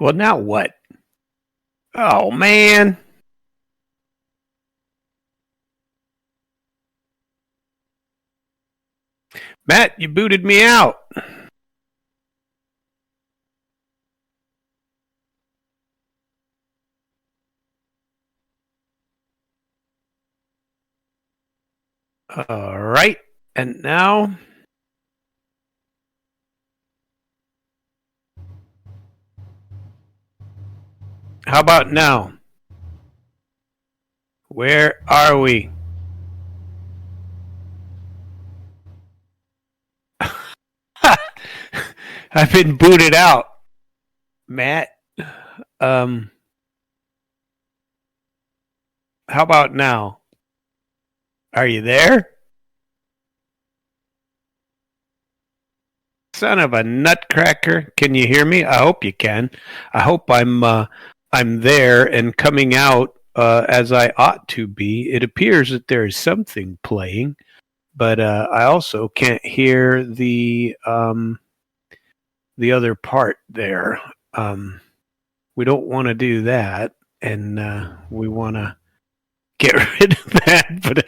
Well, now what? Oh, man. Matt, you booted me out. All right. And now... How about now? Where are we? I've been booted out. Matt, how about now? Are you there? Son of a nutcracker. Can you hear me? I hope you can. I hope I'm there and coming out as I ought to be. It appears that there is something playing, but I also can't hear the other part there. We don't want to do that, and we want to get rid of that. But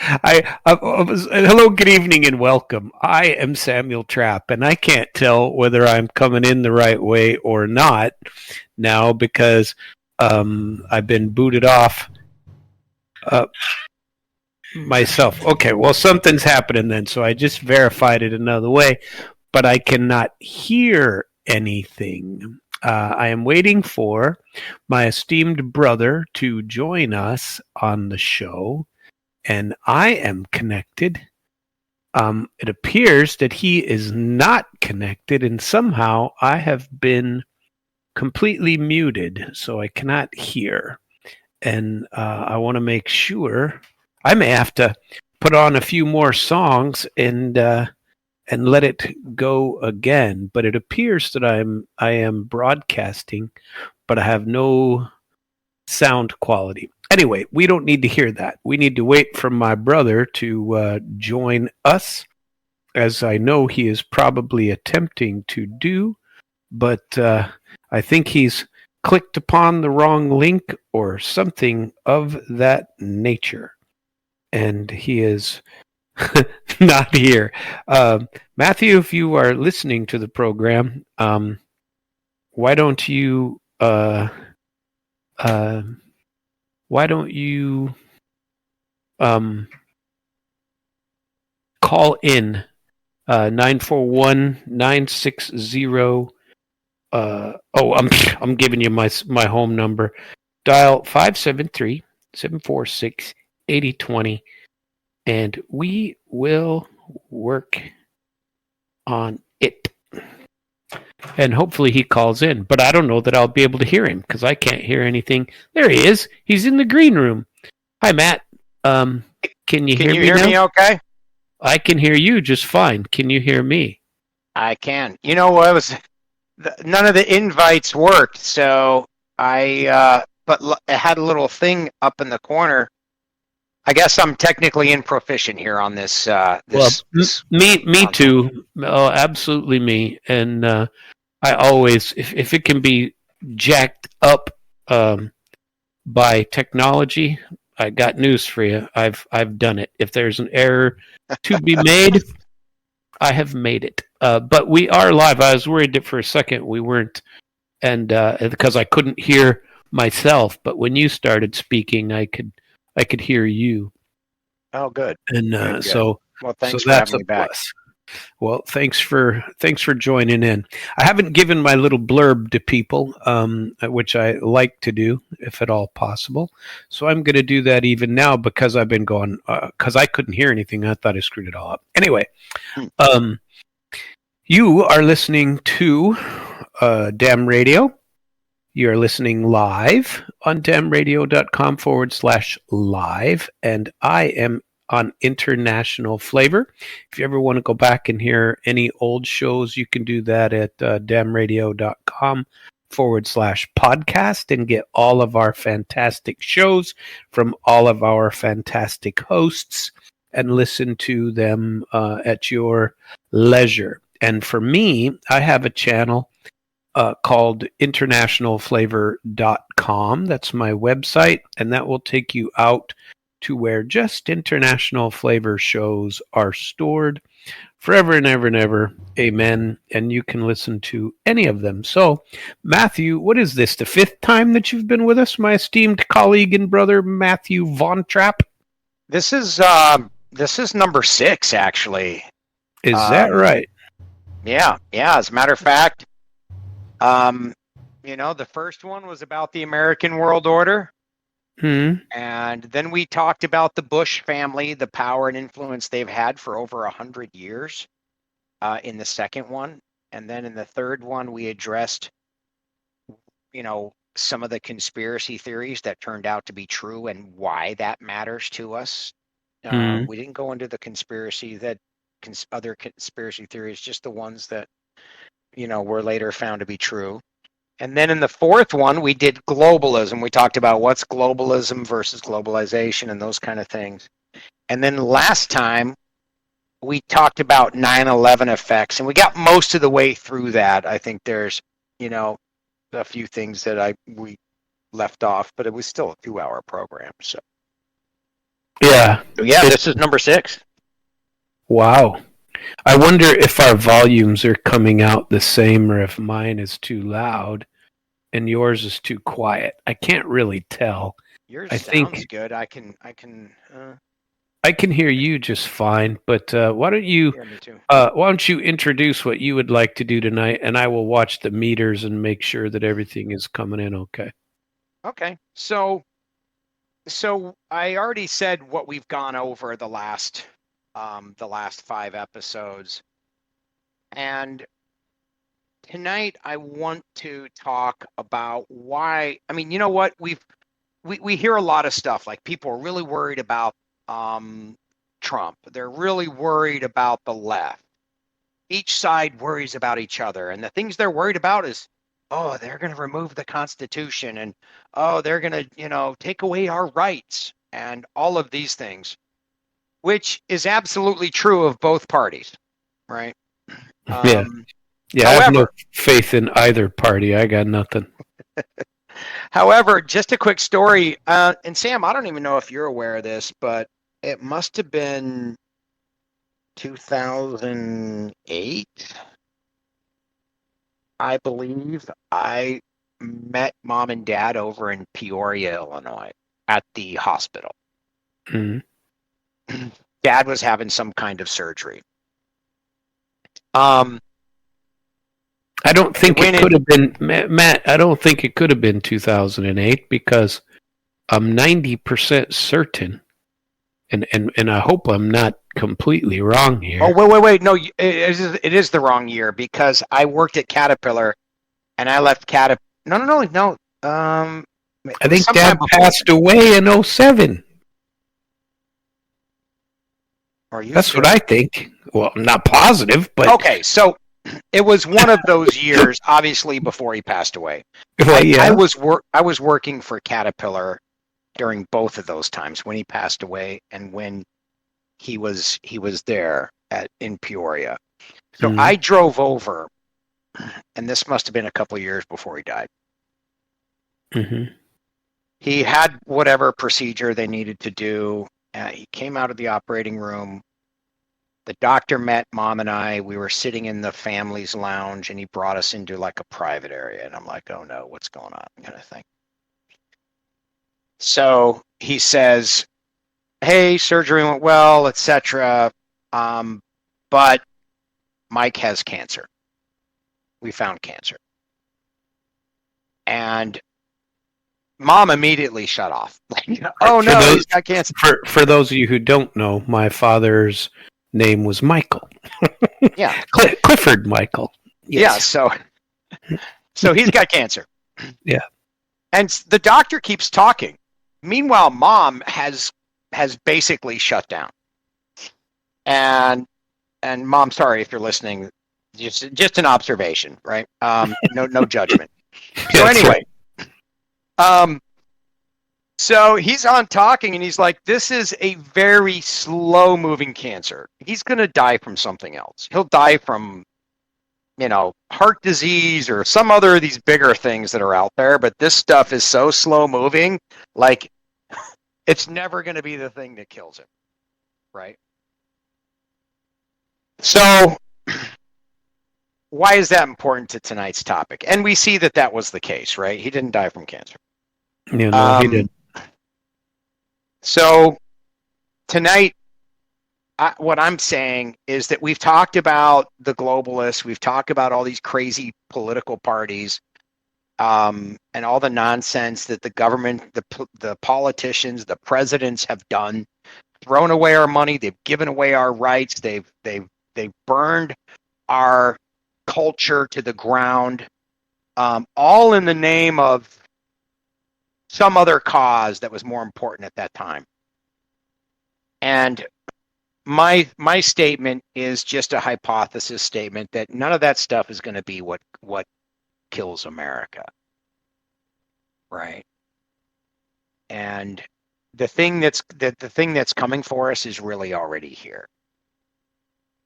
hello, good evening, and welcome. I am Samuel Trapp, and I can't tell whether I'm coming in the right way or not now because I've been booted off myself. Okay, well, something's happening then, so I just verified it another way, but I cannot hear anything. I am waiting for my esteemed brother to join us on the show, and I am connected. It appears that he is not connected, and somehow I have been completely muted, so I cannot hear. And I want to make sure. I may have to put on a few more songs and let it go again. But it appears that I am broadcasting, but I have no sound quality. Anyway, we don't need to hear that. We need to wait for my brother to join us, as I know he is probably attempting to do. But I think he's clicked upon the wrong link or something of that nature. And he is not here. Matthew, if you are listening to the program, why don't you call in 941-960 I'm giving you my home number. Dial 573-746-8020 and we will work on it. And hopefully he calls in. But I don't know that I'll be able to hear him because I can't hear anything. There he is. He's in the green room. Hi, Matt. Can you hear me now? Can you hear me okay? I can hear you just fine. Can you hear me? I can. You know, none of the invites worked, so but it had a little thing up in the corner. I guess I'm technically proficient here on this. Me too. Oh, absolutely me. And I always, if it can be jacked up by technology, I got news for you. I've done it. If there's an error to be made, I have made it. But we are live. I was worried that for a second we weren't, and because I couldn't hear myself. But when you started speaking, I could hear you. Oh, good. And good. So, well, thanks so for having me back. Plus. Well, thanks for joining in. I haven't given my little blurb to people, which I like to do, if at all possible. So I'm going to do that even now because I've been going, because I couldn't hear anything. I thought I screwed it all up. Anyway, you are listening to Damn Radio. You're listening live on damnradio.com/live, and I am on International Flavor. If you ever want to go back and hear any old shows, you can do that at damnradio.com/podcast and get all of our fantastic shows from all of our fantastic hosts and listen to them at your leisure. And for me, I have a channel called internationalflavor.com. That's my website, and that will take you out to where just international flavor shows are stored forever and ever and ever. Amen. And you can listen to any of them. So, Matthew, what is this? The fifth time that you've been with us, my esteemed colleague and brother, Matthew von Trapp? This is number 6, actually. Is that right? Yeah. As a matter of fact, the first one was about the American world order. And then we talked about the Bush family, the power and influence they've had for over 100 years in the second one. And then in the third one, we addressed, some of the conspiracy theories that turned out to be true and why that matters to us. We didn't go into the other conspiracy theories, just the ones that, were later found to be true. And then in the fourth one, we did globalism. We talked about what's globalism versus globalization and those kind of things. And then last time, we talked about 9/11 effects, and we got most of the way through that. I think there's, a few things that we left off, but it was still a 2-hour program. So yeah, this is number 6. Wow. I wonder if our volumes are coming out the same or if mine is too loud and yours is too quiet. I can't really tell. Yours sounds good. I can hear you just fine, but why don't you introduce what you would like to do tonight, and I will watch the meters and make sure that everything is coming in okay. Okay. So I already said what we've gone over the last 5 episodes. And tonight I want to talk about why. I mean, you know what? We hear a lot of stuff, like people are really worried about Trump. They're really worried about the left. Each side worries about each other, and the things they're worried about is, they're going to remove the Constitution, and they're going to, take away our rights, and all of these things, which is absolutely true of both parties, right? Yeah, however, I have no faith in either party. I got nothing. However, just a quick story, and Sam, I don't even know if you're aware of this, but it must have been 2008, I believe. I met Mom and Dad over in Peoria, Illinois, at the hospital. Dad was having some kind of surgery. I don't think it could have been, Matt. I don't think it could have been 2008 because I'm 90% certain, and I hope I'm not completely wrong here. Oh, wait! No, it is the wrong year because I worked at Caterpillar, and I left Caterpillar. No. I think Dad passed away in 2007. That's what I think. Well, I'm not positive, but okay. So it was one of those years, obviously before he passed away. Well, yeah. I was working for Caterpillar during both of those times, when he passed away and when he was there in Peoria. So I drove over, and this must have been a couple of years before he died. He had whatever procedure they needed to do. He came out of the operating room. The doctor met Mom and I. We were sitting in the family's lounge, and he brought us into like a private area. And I'm like, oh no, what's going on, kind of thing. So he says, hey, surgery went well, etc. But Mike has cancer. We found cancer. And Mom immediately shut off. Oh no, he's got cancer. For those of you who don't know, my father's name was Michael. Yeah. Clifford Michael. Yes. Yeah, so he's got cancer. Yeah. And the doctor keeps talking. Meanwhile, Mom has basically shut down. And Mom, sorry if you're listening, just an observation, right? No judgment. So anyway, so he's on talking, and he's like, this is a very slow moving cancer. He's going to die from something else. He'll die from, heart disease or some other of these bigger things that are out there, but this stuff is so slow moving, like it's never going to be the thing that kills him, right? So why is that important to tonight's topic? And we see that was the case, right? He didn't die from cancer. Yeah, no, he didn't. So tonight, what I'm saying is that we've talked about the globalists, we've talked about all these crazy political parties, and all the nonsense that the government, the politicians, the presidents have done, thrown away our money, they've given away our rights, they've burned our culture to the ground, all in the name of some other cause that was more important at that time. And my statement is just a hypothesis statement that none of that stuff is going to be what kills America, right? And the thing that's coming for us is really already here.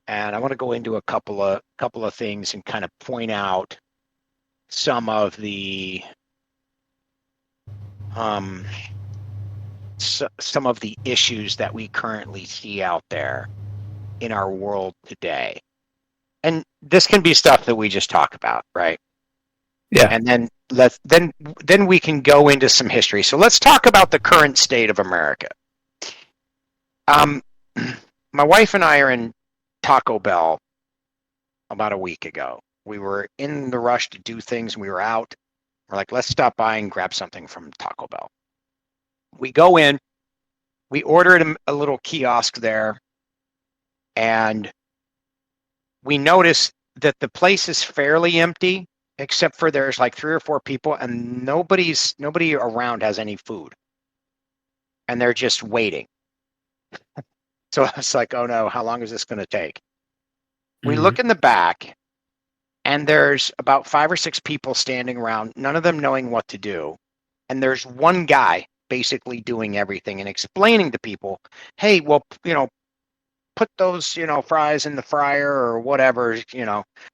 And I want to go into a couple of things and kind of point out some of the some of the issues that we currently see out there in our world today. And this can be stuff that we just talk about, right? Yeah. And then we can go into some history. So let's talk about the current state of America. My wife and I are in Taco Bell about a week ago. We were in the rush to do things and we were out. We're like, let's stop by and grab something from Taco Bell. We go in, we ordered a little kiosk there, and we notice that the place is fairly empty, except for there's like 3 or 4 people, and nobody around has any food. And they're just waiting. So I was like, oh no, how long is this going to take? We look in the back, and there's about 5 or 6 people standing around, none of them knowing what to do. And there's one guy basically doing everything and explaining to people, hey, well, put those, fries in the fryer or whatever,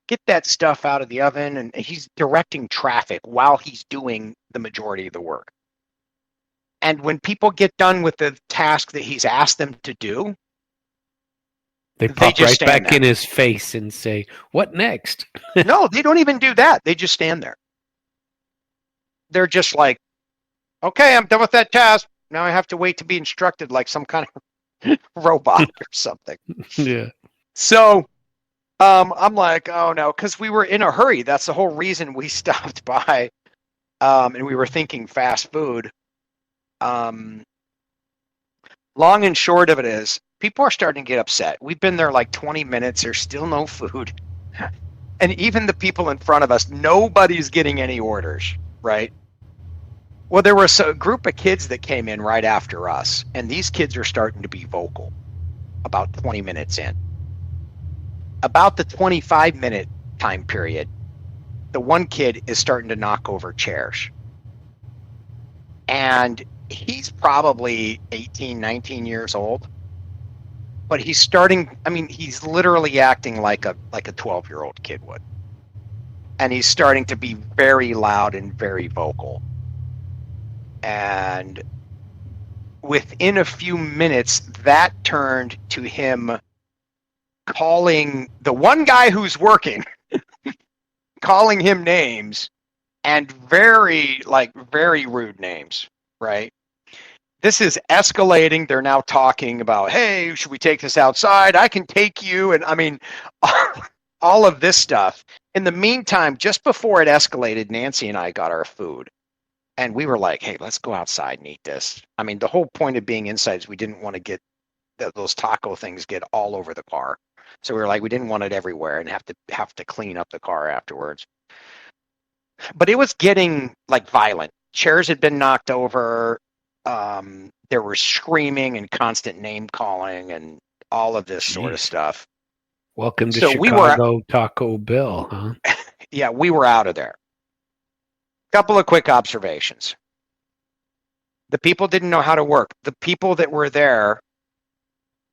get that stuff out of the oven. And he's directing traffic while he's doing the majority of the work. And when people get done with the task that he's asked them to do, they pop right back in his face and say, what next? No, they don't even do that. They just stand there. They're just like, okay, I'm done with that task. Now I have to wait to be instructed like some kind of robot or something. Yeah. So I'm like, oh no, because we were in a hurry. That's the whole reason we stopped by. And we were thinking fast food. Long and short of it is, people are starting to get upset. We've been there like 20 minutes. There's still no food. And even the people in front of us, nobody's getting any orders, right? Well, there was a group of kids that came in right after us, and these kids are starting to be vocal about 20 minutes in. About the 25-minute time period, the one kid is starting to knock over chairs. And he's probably 18, 19 years old. But he's literally acting like a 12-year-old kid would. And he's starting to be very loud and very vocal. And within a few minutes, that turned to him calling the one guy who's working, calling him names, and very rude names, right? This is escalating. They're now talking about, hey, should we take this outside? I can take you. And all of this stuff. In the meantime, just before it escalated, Nancy and I got our food. And we were like, hey, let's go outside and eat this. The whole point of being inside is we didn't want to get those taco things get all over the car. So we were like, we didn't want it everywhere and have to clean up the car afterwards. But it was getting violent. Chairs had been knocked over. There was screaming and constant name calling and all of this sort of stuff. Welcome to Chicago Taco Bell, huh? Yeah, we were out of there. Couple of quick observations. The people didn't know how to work. The people that were there,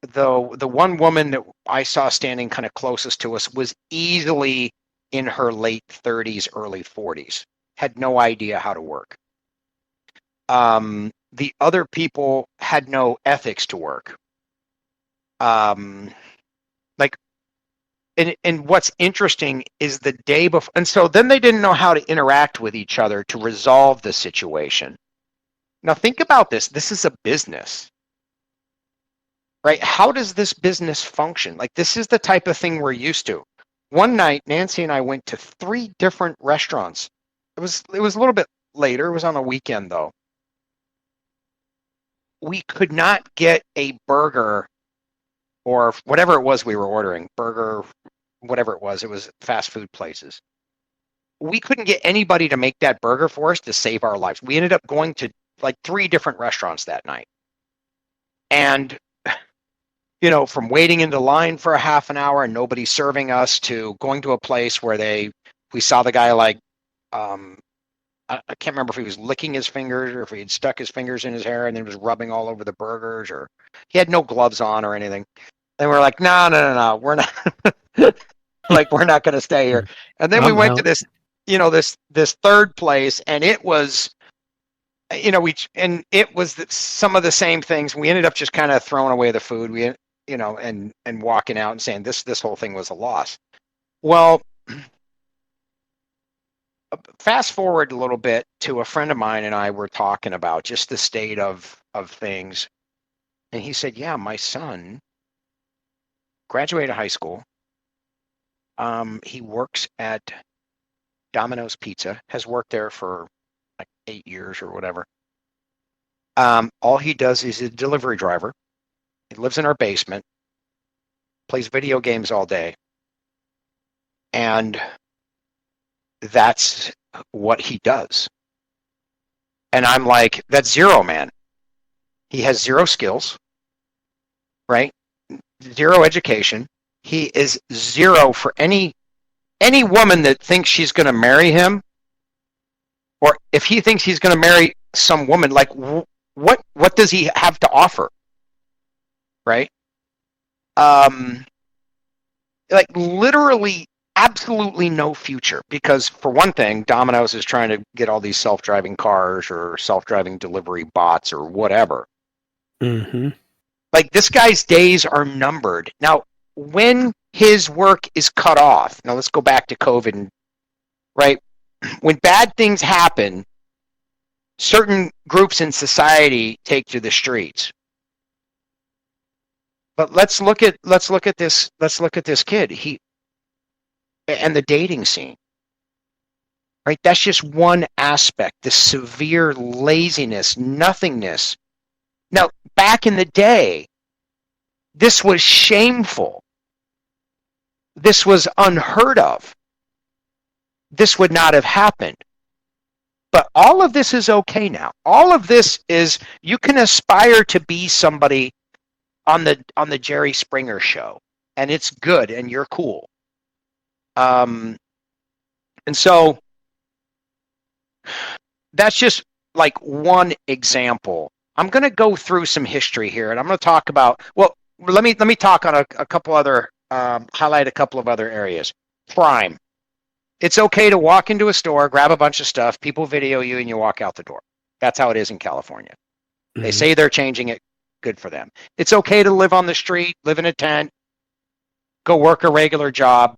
the one woman that I saw standing kind of closest to us was easily in her late 30s, early 40s. Had no idea how to work. The other people had no ethics to work. Like, and what's interesting is the day before, and so then they didn't know how to interact with each other to resolve the situation. Now think about this. This is a business, right? How does this business function? Like, this is the type of thing we're used to. One night, Nancy and I went to 3 different restaurants. It was a little bit later. It was on a weekend, though. We could not get a burger or whatever it was we were ordering, burger, whatever it was fast food places. We couldn't get anybody to make that burger for us to save our lives. We ended up going to like 3 different restaurants that night. And, you know, from waiting into line for a half an hour and nobody serving us to going to a place where we saw the guy like, I can't remember if he was licking his fingers or if he had stuck his fingers in his hair and then was rubbing all over the burgers, or he had no gloves on or anything. And we're like, no, we're not like, we're not going to stay here. And then we went to this, you know, this third place, and it was, you know, it was some of the same things. We ended up just kind of throwing away the food, you know, and walking out and saying this whole thing was a loss. Well, fast forward a little bit to a friend of mine and I were talking about just the state of things. And he said, yeah, my son graduated high school. He works at Domino's Pizza, has worked there for like 8 years or whatever. All he does is a delivery driver. He lives in our basement, plays video games all day. And that's what he does. And I'm like, that's zero, man. He has 0 skills, right? 0 education. He is 0 for any woman that thinks she's going to marry him, or if he thinks he's going to marry some woman, like what does he have to offer, right? Like literally absolutely no future, because for one thing, Domino's is trying to get all these self-driving cars or self-driving delivery bots or whatever. Mm-hmm. Like, this guy's days are numbered. Now, when his work is cut off, now let's go back to COVID, right? When bad things happen, certain groups in society take to the streets. But let's look at this kid. And the dating scene, right? That's just one aspect, the severe laziness, nothingness. Now, back in the day, this was shameful. This was unheard of. This would not have happened. But all of this is okay now. All of this is, you can aspire to be somebody on the Jerry Springer show, and it's good, and you're cool. And so that's just like one example. I'm going to go through some history here, and I'm going to talk about, well, let me talk on a couple other, highlight a couple of other areas. Crime. It's okay to walk into a store, grab a bunch of stuff, people video you, and you walk out the door. That's how it is in California. Mm-hmm. They say they're changing it. Good for them. It's okay to live on the street, live in a tent, go work a regular job.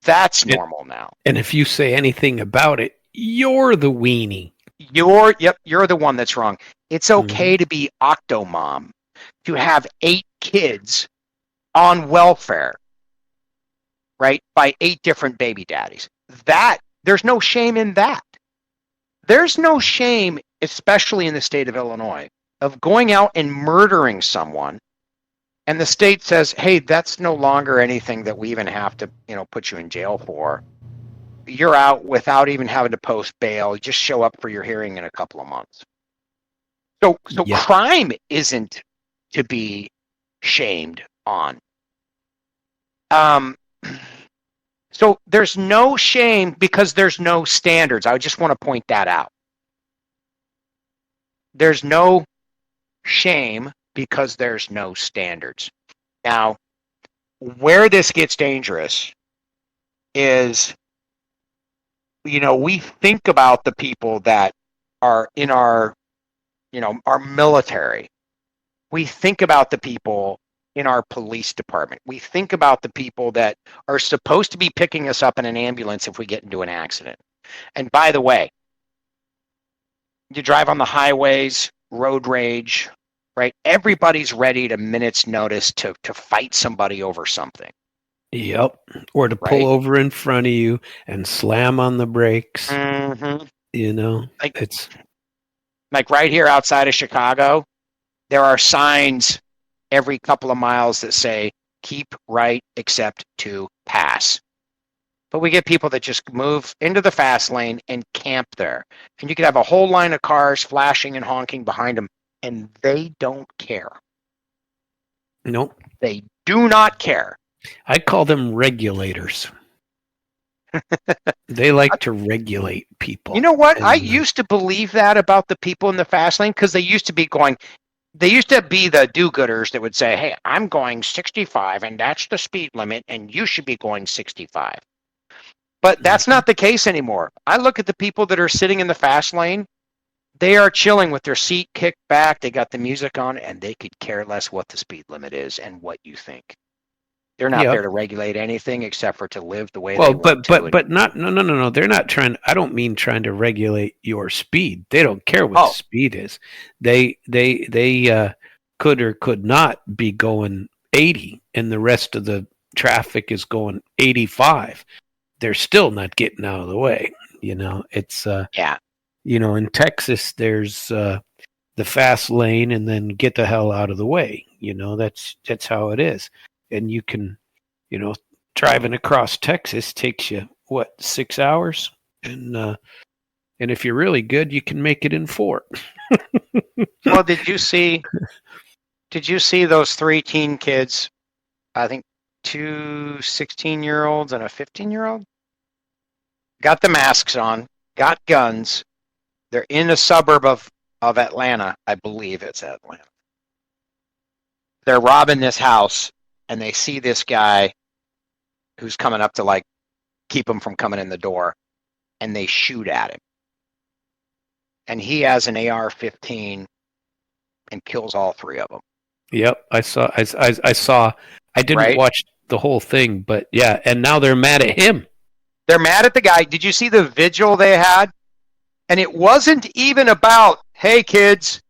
That's normal now. And if you say anything about it, you're the weenie. You're the one that's wrong. It's okay to be octomom, to have 8 kids on welfare, right? By 8 different baby daddies. There's no shame in that. There's no shame, especially in the state of Illinois, of going out and murdering someone, and the state says, hey, that's no longer anything that we even have to, put you in jail for. You're out without even having to post bail. You just show up for your hearing in a couple of months. So yeah. Crime isn't to be shamed on. So there's no shame because there's no standards. I just want to point that out. There's no shame because there's no standards. Now, where this gets dangerous is, we think about the people that are in our, our military. We think about the people in our police department. We think about the people that are supposed to be picking us up in an ambulance if we get into an accident. And by the way, you drive on the highways, road rage, right? Everybody's ready at a minute's notice to fight somebody over something. Yep. Or to pull right? over in front of you and slam on the brakes. Mm-hmm. It's Like right here outside of Chicago, there are signs every couple of miles that say keep right except to pass. But we get people that just move into the fast lane and camp there. And you could have a whole line of cars flashing and honking behind them, and they don't care. nope. They do not care. I call them regulators. They like to regulate people. You know what? And, I used to believe that about the people in the fast lane because they used to be the do-gooders that would say, hey, I'm going 65 and that's the speed limit and you should be going 65. But that's not the case anymore. I look at the people that are sitting in the fast lane. They are chilling with their seat kicked back. They got the music on and they could care less what the speed limit is and what you think. They're not there to regulate anything except for to live the way they want to. But not no. They're not trying. I don't mean trying to regulate your speed. They don't care what the speed is. They could or could not be going 80, and the rest of the traffic is going 85. They're still not getting out of the way. It's in Texas, there's the fast lane, and then get the hell out of the way. That's how it is. And you can, driving across Texas takes you 6 hours, and if you're really good, you can make it in 4. Well, did you see those 3 teen kids? I think 2 16-year-olds and a 15-year-old got the masks on, got guns. They're in a suburb of Atlanta, I believe it's Atlanta. They're robbing this house. And they see this guy who's coming up to keep him from coming in the door, and they shoot at him. And he has an AR-15 and kills all 3 of them. Yep, I saw. I didn't watch the whole thing, but yeah. And now they're mad at him. They're mad at the guy. Did you see the vigil they had? And it wasn't even about, hey kids,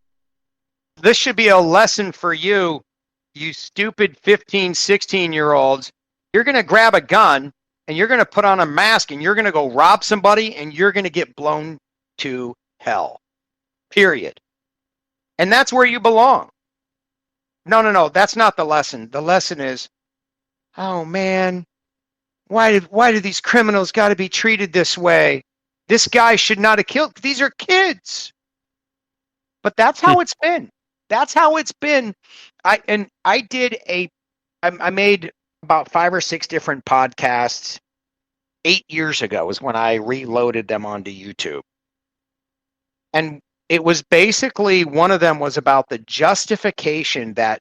this should be a lesson for you. You stupid 15, 16-year-olds, you're going to grab a gun and you're going to put on a mask and you're going to go rob somebody and you're going to get blown to hell. Period. And that's where you belong. No. That's not the lesson. The lesson is, oh man, why do these criminals got to be treated this way? This guy should not have killed. These are kids. But that's how it's been. That's how it's been. I made about 5 or 6 different podcasts 8 years ago is when I reloaded them onto YouTube. And it was basically, one of them was about the justification that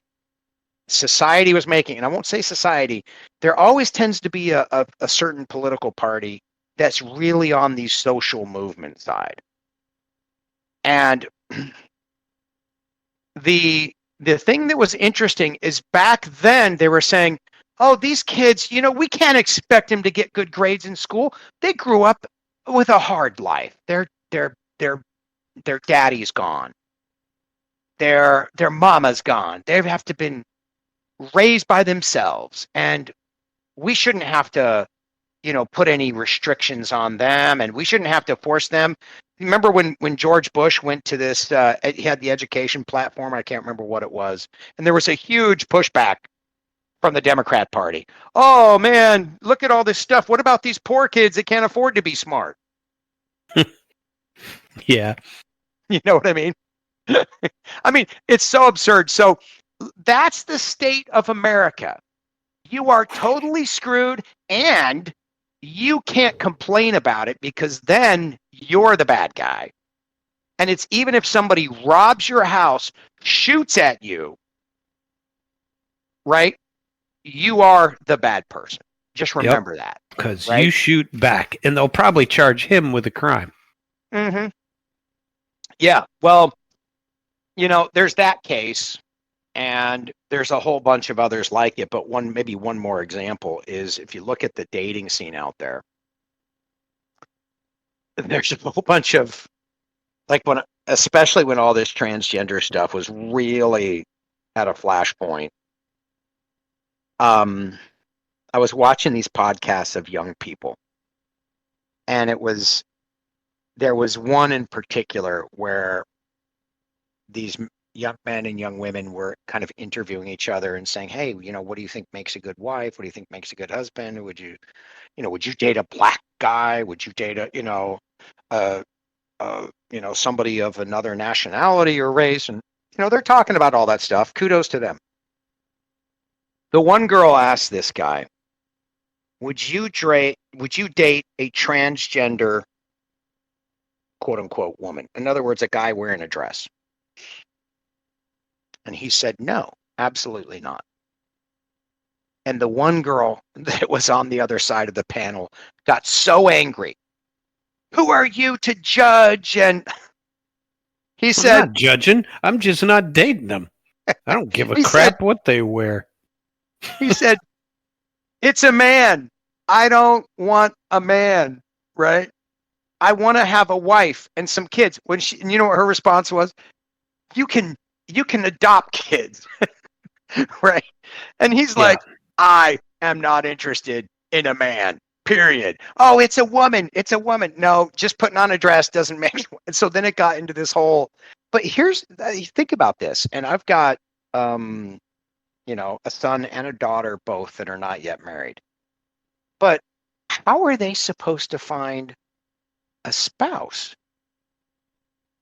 society was making. And I won't say society. There always tends to be a certain political party that's really on the social movement side. And the thing that was interesting is back then they were saying, oh, these kids, we can't expect them to get good grades in school. They grew up with a hard life. Their daddy's gone. Their mama's gone. They have to been raised by themselves. And we shouldn't have to, put any restrictions on them, and we shouldn't have to force them. Remember when George Bush went to this, he had the education platform, I can't remember what it was, and there was a huge pushback from the Democrat Party. Oh, man, look at all this stuff. What about these poor kids that can't afford to be smart? Yeah. You know what I mean? I mean, it's so absurd. So that's the state of America. You are totally screwed, and you can't complain about it because then you're the bad guy. And it's even if somebody robs your house, shoots at you, right? You are the bad person. Just Yep. remember that, Because right? you shoot back, and they'll probably charge him with a crime. Mm-hmm. Yeah. Well, there's that case, and there's a whole bunch of others like it. But maybe one more example is if you look at the dating scene out there, there's a whole bunch of like especially when all this transgender stuff was really at a flashpoint. I was watching these podcasts of young people, and there was one in particular where these young men and young women were kind of interviewing each other and saying, "Hey, what do you think makes a good wife? What do you think makes a good husband? Would you date a black guy? Would you date a somebody of another nationality or race?" And they're talking about all that stuff. Kudos to them. The one girl asked this guy, "Would you date a transgender quote unquote woman? In other words, a guy wearing a dress?" And he said, "No, absolutely not." And the one girl that was on the other side of the panel got so angry. "Who are you to judge?" And he I'm said, not judging. I'm just not dating them. I don't give a he said, crap what they wear. he said, "It's a man. I don't want a man, right? I want to have a wife and some kids." When and you know what her response was? You can adopt kids." Right? And he's Yeah. like, "I am not interested in a man. Period." "Oh, it's a woman. It's a woman." "No, just putting on a dress doesn't make it." And so then it got into this whole. But think about this, and I've got a son and a daughter, both that are not yet married. But how are they supposed to find a spouse?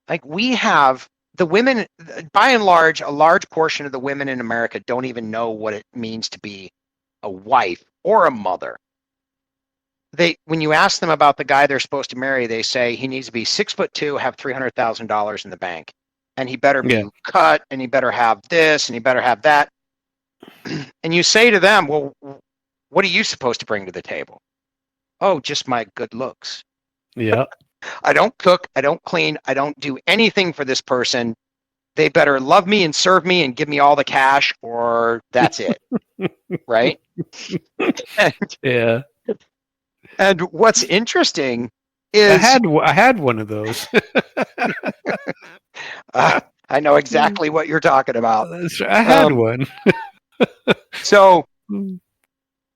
Like, we have the women, by and large, a large portion of the women in America don't even know what it means to be a wife or a mother. When you ask them about the guy they're supposed to marry, they say he needs to be 6'2", have $300,000 in the bank, and he better Yeah. be cut, and he better have this, and he better have that. And you say to them, "Well, what are you supposed to bring to the table?" "Oh, just my good looks. Yeah. I don't cook, I don't clean, I don't do anything for this person. They better love me and serve me and give me all the cash, or that's it." Right? Yeah. And what's interesting I is had one of those. I know exactly what you're talking about. I had one. So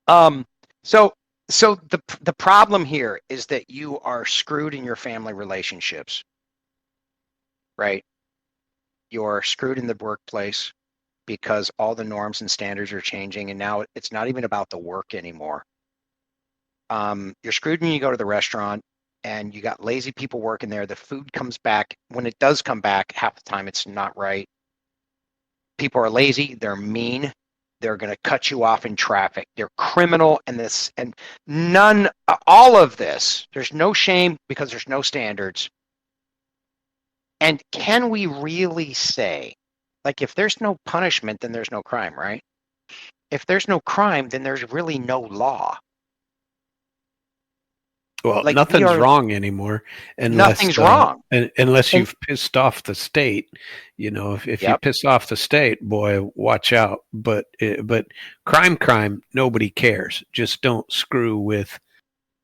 um so the problem here is that you are screwed in your family relationships, right? You're screwed in the workplace because all the norms and standards are changing, and now it's not even about the work anymore. You're screwed when you go to the restaurant and you got lazy people working there. The food comes back. When it does come back, half the time it's not right. People are lazy, they're mean, they're going to cut you off in traffic, they're criminal, and all of this, there's no shame because there's no standards. And can we really say, like, if there's no punishment, then there's no crime, right? If there's no crime, then there's really no law. Well, Like, nothing's wrong anymore nothing's wrong. unless you've pissed off the state. If you Yep. piss off the state, boy, watch out. But crime, nobody cares. Just don't screw with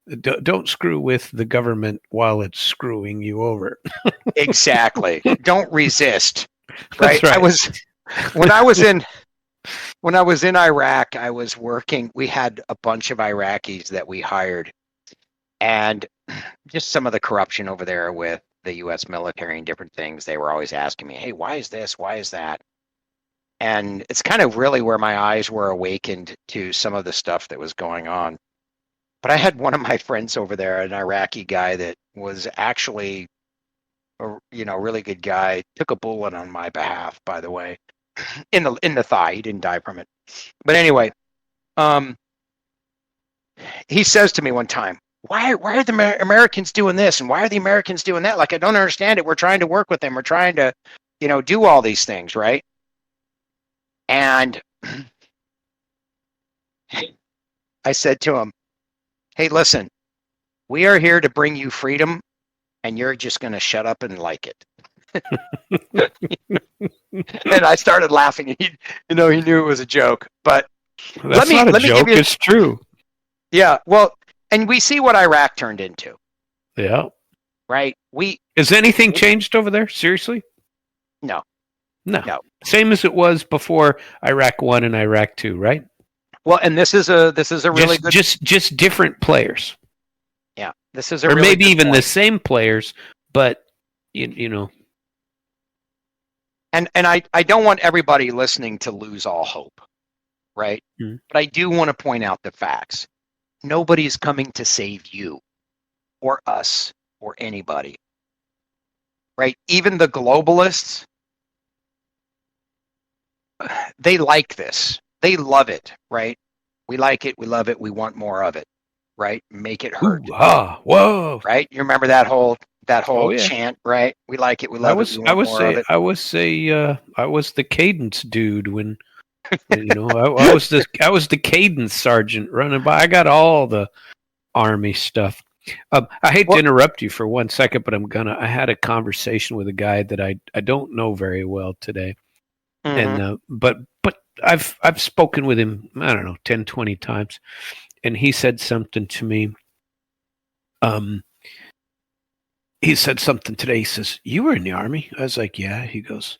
the government while it's screwing you over. Exactly. Don't resist. Right? That's right. When I was in Iraq, I was working. We had a bunch of Iraqis that we hired, and just some of the corruption over there with the U.S. military and different things. They were always asking me, "Hey, why is this? Why is that?" And it's kind of really where my eyes were awakened to some of the stuff that was going on. But I had one of my friends over there, an Iraqi guy that was actually a really good guy. Took a bullet on my behalf, by the way, in the thigh. He didn't die from it. But anyway, he says to me one time, why are the Americans doing this, and why are the Americans doing that? Like, I don't understand it. We're trying to work with them. We're trying to, do all these things, right? And I said to him, "Hey, listen, we are here to bring you freedom, and you're just going to shut up and like it." And I started laughing. He knew it was a joke. But That's not a joke. It's true. Yeah. Well, and we see what Iraq turned into. Yeah. Right. Has anything changed over there? Seriously? No. Same as it was before Iraq 1 and Iraq 2, right? Well, and this is a really good, just different players. Yeah, this is a or really maybe good even point. the same players, but you know. And I don't want everybody listening to lose all hope, right? Mm-hmm. But I do want to point out the facts. Nobody's coming to save you, or us, or anybody, right? Even the globalists, they like this. They love it, right? We like it. We love it. We want more of it, right? Make it hurt. Ooh, whoa! Right? You remember that whole yeah. chant, right? We like it. We love it. We want more of it. I was the cadence dude when I was the cadence sergeant running by. I got all the Army stuff. I hate to interrupt you for 1 second, but I had a conversation with a guy that I don't know very well today. Mm-hmm. And but I've spoken with him, I don't know, 10, 20 times, and he said something to me. He said something today. He says, "You were in the Army?" I was like, "Yeah." He goes,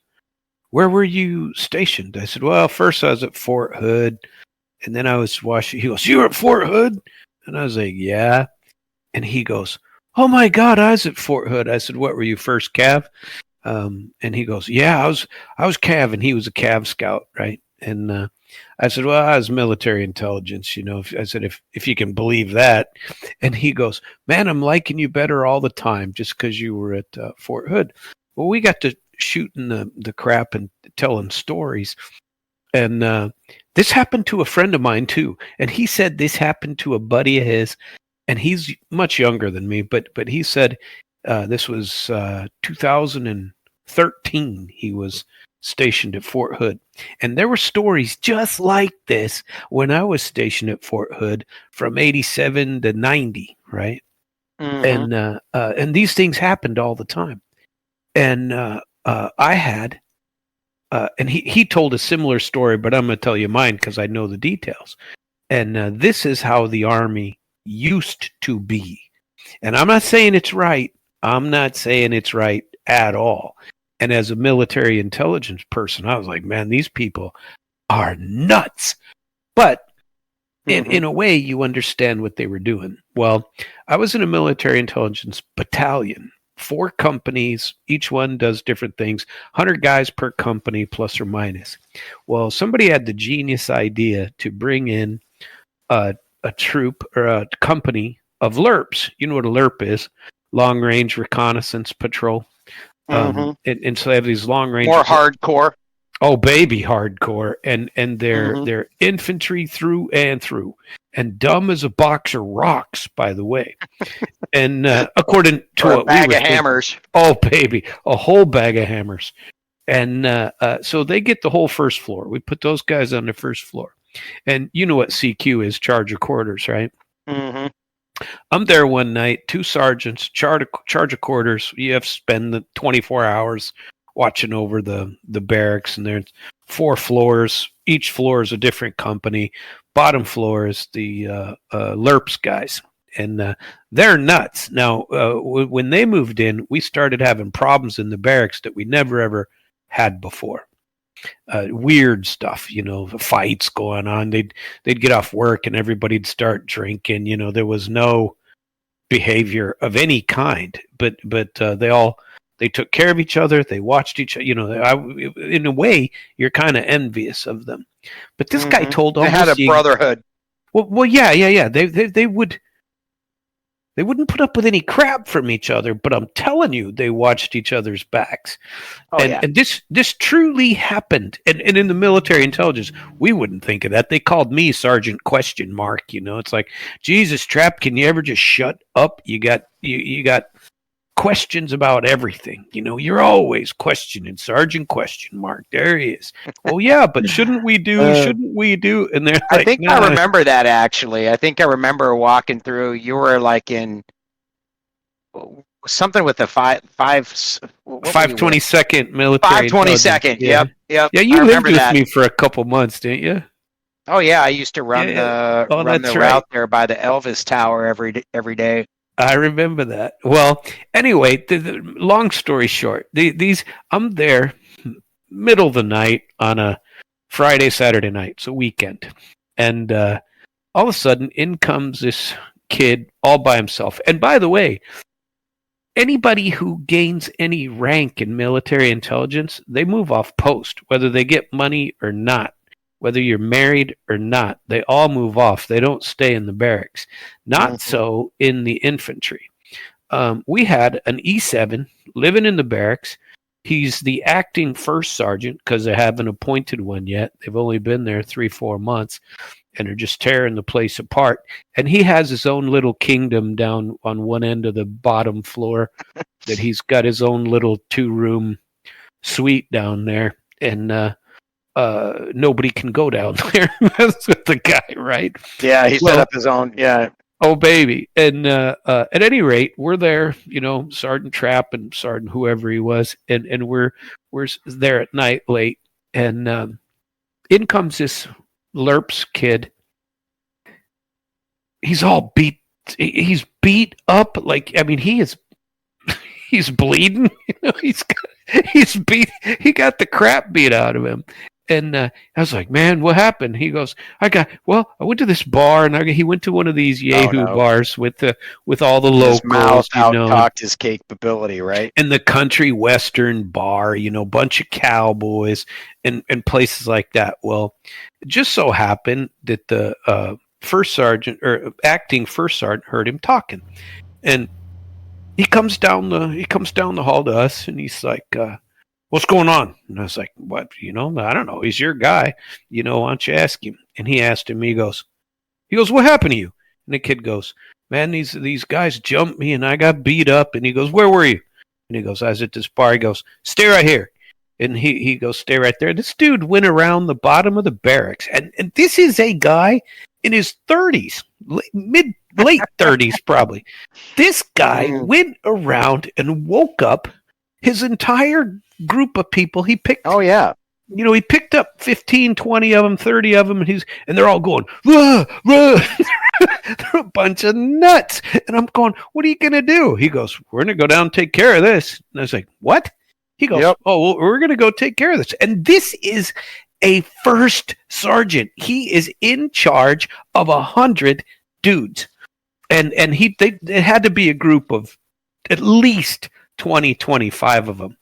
"Where were you stationed?" I said, "Well, first I was at Fort Hood, and then I was Washington." He goes, "You were at Fort Hood?" And I was like, "Yeah." And he goes, "Oh my God, I was at Fort Hood." I said, "What were you, first Cav?" And he goes, "Yeah, I was Cav," and he was a Cav scout, right? And I said, "Well, I was military intelligence, I said, if you can believe that." And he goes, "Man, I'm liking you better all the time just because you were at Fort Hood." Well, we got to shooting the crap and telling stories. And this happened to a friend of mine too. And he said this happened to a buddy of his, and he's much younger than me, but he said this was 2013. He was stationed at Fort Hood, and there were stories just like this when I was stationed at Fort Hood from 87 to 90, right? Mm-hmm. And these things happened all the time. And I had and he told a similar story, but I'm going to tell you mine because I know the details. And this is how the Army used to be. And I'm not saying it's right. I'm not saying it's right at all. And as a military intelligence person, I was like, man, these people are nuts. But in a way, you understand what they were doing. Well, I was in a military intelligence battalion, 4 companies, each one does different things, 100 guys per company, plus or minus. Well, somebody had the genius idea to bring in a troop or a company of LRPs. You know what a LRP is? Long Range Reconnaissance Patrol. And so they have these long range, more hardcore. Oh, baby, hardcore, and they're infantry through and through, and dumb as a box of rocks, by the way. And according to what we were thinking, hammers. Oh, baby, a whole bag of hammers. And so they get the whole first floor. We put those guys on the first floor, and you know what CQ is, charge of quarters, right? Mm-hmm. I'm there one night, 2 sergeants, charge of quarters. You have to spend the 24 hours watching over the barracks, and there's 4 floors. Each floor is a different company. Bottom floor is the LRPs guys, and they're nuts. Now, when they moved in, we started having problems in the barracks that we never ever had before. Weird stuff, fights going on. They'd get off work and everybody'd start drinking. There was no behavior of any kind, but they took care of each other. They watched each other. In a way, you're kind of envious of them. But this guy told almost they had a brotherhood. Well, yeah. They wouldn't put up with any crap from each other, but I'm telling you, they watched each other's backs. And this truly happened. And in the military intelligence, we wouldn't think of that. They called me Sergeant ? It's like, Jesus, Trapp, can you ever just shut up? You got questions about everything. You're always questioning Sergeant question mark. There he is. Well, yeah, but shouldn't we do? Shouldn't we do? And they're I like, think nah. I remember that actually. I think I remember walking through. You were like in something with the what were you with? 522nd military 522nd. intelligence. Yep. Yeah, I you lived remember with that. me for a couple months, didn't you? Oh yeah, I used to run Yeah. the Oh, run the that's right. route there by the Elvis Tower every day. I remember that. Well, anyway, the long story short, I'm there middle of the night on a Friday, Saturday night, it's a weekend, and all of a sudden, in comes this kid all by himself. And by the way, anybody who gains any rank in military intelligence, they move off post, whether they get money or not. Whether you're married or not, they all move off. They don't stay in the barracks. Not so in the infantry. We had an E7 living in the barracks. He's the acting first sergeant because they haven't appointed one yet. They've only been there 3-4 months and are just tearing the place apart. And he has his own little kingdom down on one end of the bottom floor that he's got his own little 2-room suite down there. And nobody can go down there. That's with the guy, right? Yeah, he set up his own. Yeah. Oh, baby. And at any rate, we're there, Sergeant Trapp and Sergeant whoever he was, and we're there at night late, and in comes this Lerps kid. He's all beat. He's beat up. He's bleeding. He's beat. He got the crap beat out of him. And I was like, man, what happened? He goes, I went to this bar, and he went to one of these Yahoo bars with all the locals. His mouth out-talked his capability, right? And the country western bar, bunch of cowboys and places like that. Well, it just so happened that the first sergeant or acting first sergeant heard him talking, and he comes down the hall to us, and he's like, what's going on? And I was like, what? I don't know. He's your guy. Why don't you ask him? And he asked him, he goes, what happened to you? And the kid goes, man, these guys jumped me and I got beat up. And he goes, where were you? And he goes, I was at this bar. He goes, stay right here. And he goes, stay right there. This dude went around the bottom of the barracks. And this is a guy in his 30s, late 30s probably. This guy went around and woke up his entire group of people. He picked he picked up 15, 20 of them, 30 of them, and they're all going, rah, rah. They're a bunch of nuts. And I'm going, what are you going to do? He goes, we're going to go down and take care of this. And I was like, what? He goes, oh, well, we're going to go take care of this. And this is a first sergeant. He is in charge of 100 dudes. And they had to be a group of at least 20, 25 of them.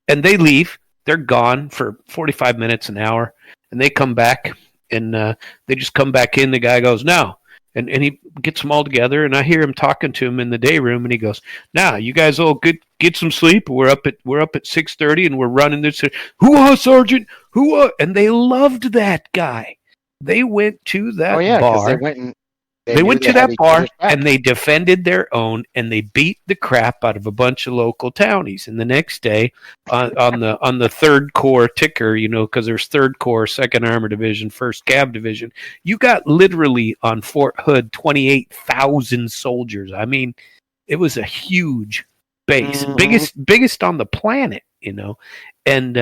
And they leave. They're gone for 45 minutes, an hour. And they come back, and they just come back in. The guy goes, now. And he gets them all together, and I hear him talking to him in the day room, and he goes, now, you guys all get some sleep. We're up at 6:30, and we're running this. Hoo-ah, Sergeant! Hoo-ah! And they loved that guy. They went to that bar. They went to that bar, and they defended their own, and they beat the crap out of a bunch of local townies. And the next day, on the Third Corps ticker, because there's Third Corps, Second Armor Division, First Cav Division, you got literally on Fort Hood 28,000 soldiers. I mean, it was a huge base, biggest on the planet, and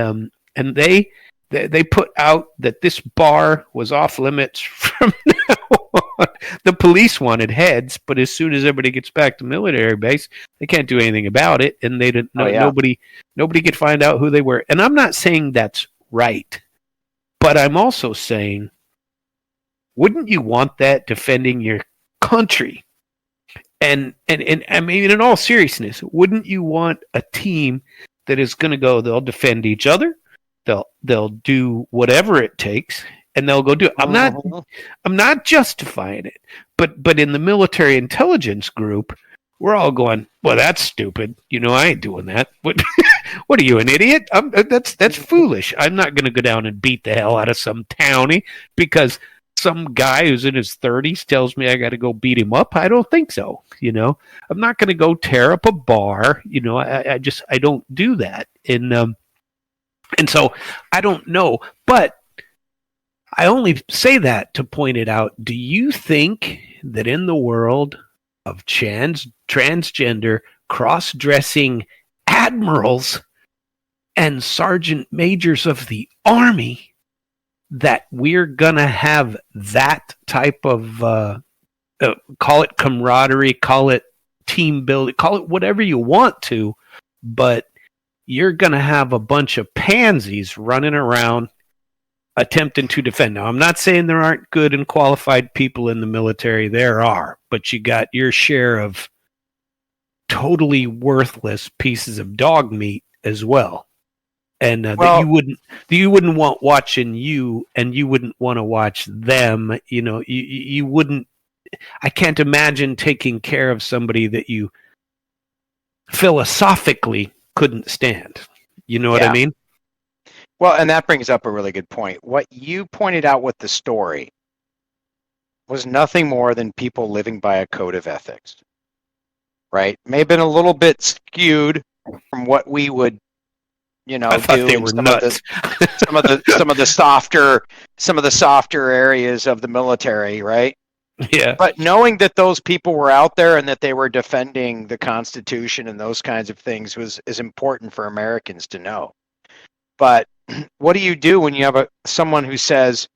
they put out that this bar was off limits from now on. The police wanted heads, but as soon as everybody gets back to military base, they can't do anything about it, and they didn't. Nobody could find out who they were. And I'm not saying that's right, but I'm also saying, wouldn't you want that defending your country? And I mean, in all seriousness, wouldn't you want a team that is going to go? They'll defend each other. They'll do whatever it takes, and they'll go do it. I'm not justifying it, but in the military intelligence group, we're all going, well, that's stupid. I ain't doing that. What are you, an idiot? That's foolish. I'm not going to go down and beat the hell out of some townie because some guy who's in his 30s tells me I got to go beat him up. I don't think so. I'm not going to go tear up a bar. I don't do that. And so I don't know, but I only say that to point it out. Do you think that in the world of transgender, cross-dressing admirals and sergeant majors of the Army, that we're going to have that type of, call it camaraderie, call it team building, call it whatever you want to, but you're going to have a bunch of pansies running around attempting to defend. Now, I'm not saying there aren't good and qualified people in the military. There are, but you got your share of totally worthless pieces of dog meat as well. And that you wouldn't want watching you, and you wouldn't want to watch them. You wouldn't. I can't imagine taking care of somebody that you philosophically couldn't stand. You know what I mean? Well, and that brings up a really good point. What you pointed out with the story was nothing more than people living by a code of ethics, right? May have been a little bit skewed from what we would, I thought do they in were nuts. some of the softer areas of the military, right? Yeah. But knowing that those people were out there and that they were defending the Constitution and those kinds of things is important for Americans to know. But what do you do when you have someone who says,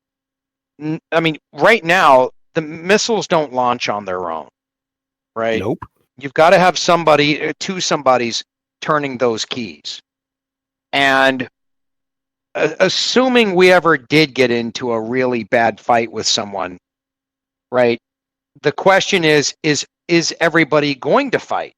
I mean, right now, the missiles don't launch on their own, right? Nope. You've got to have somebody's turning those keys. And assuming we ever did get into a really bad fight with someone, right? The question is everybody going to fight?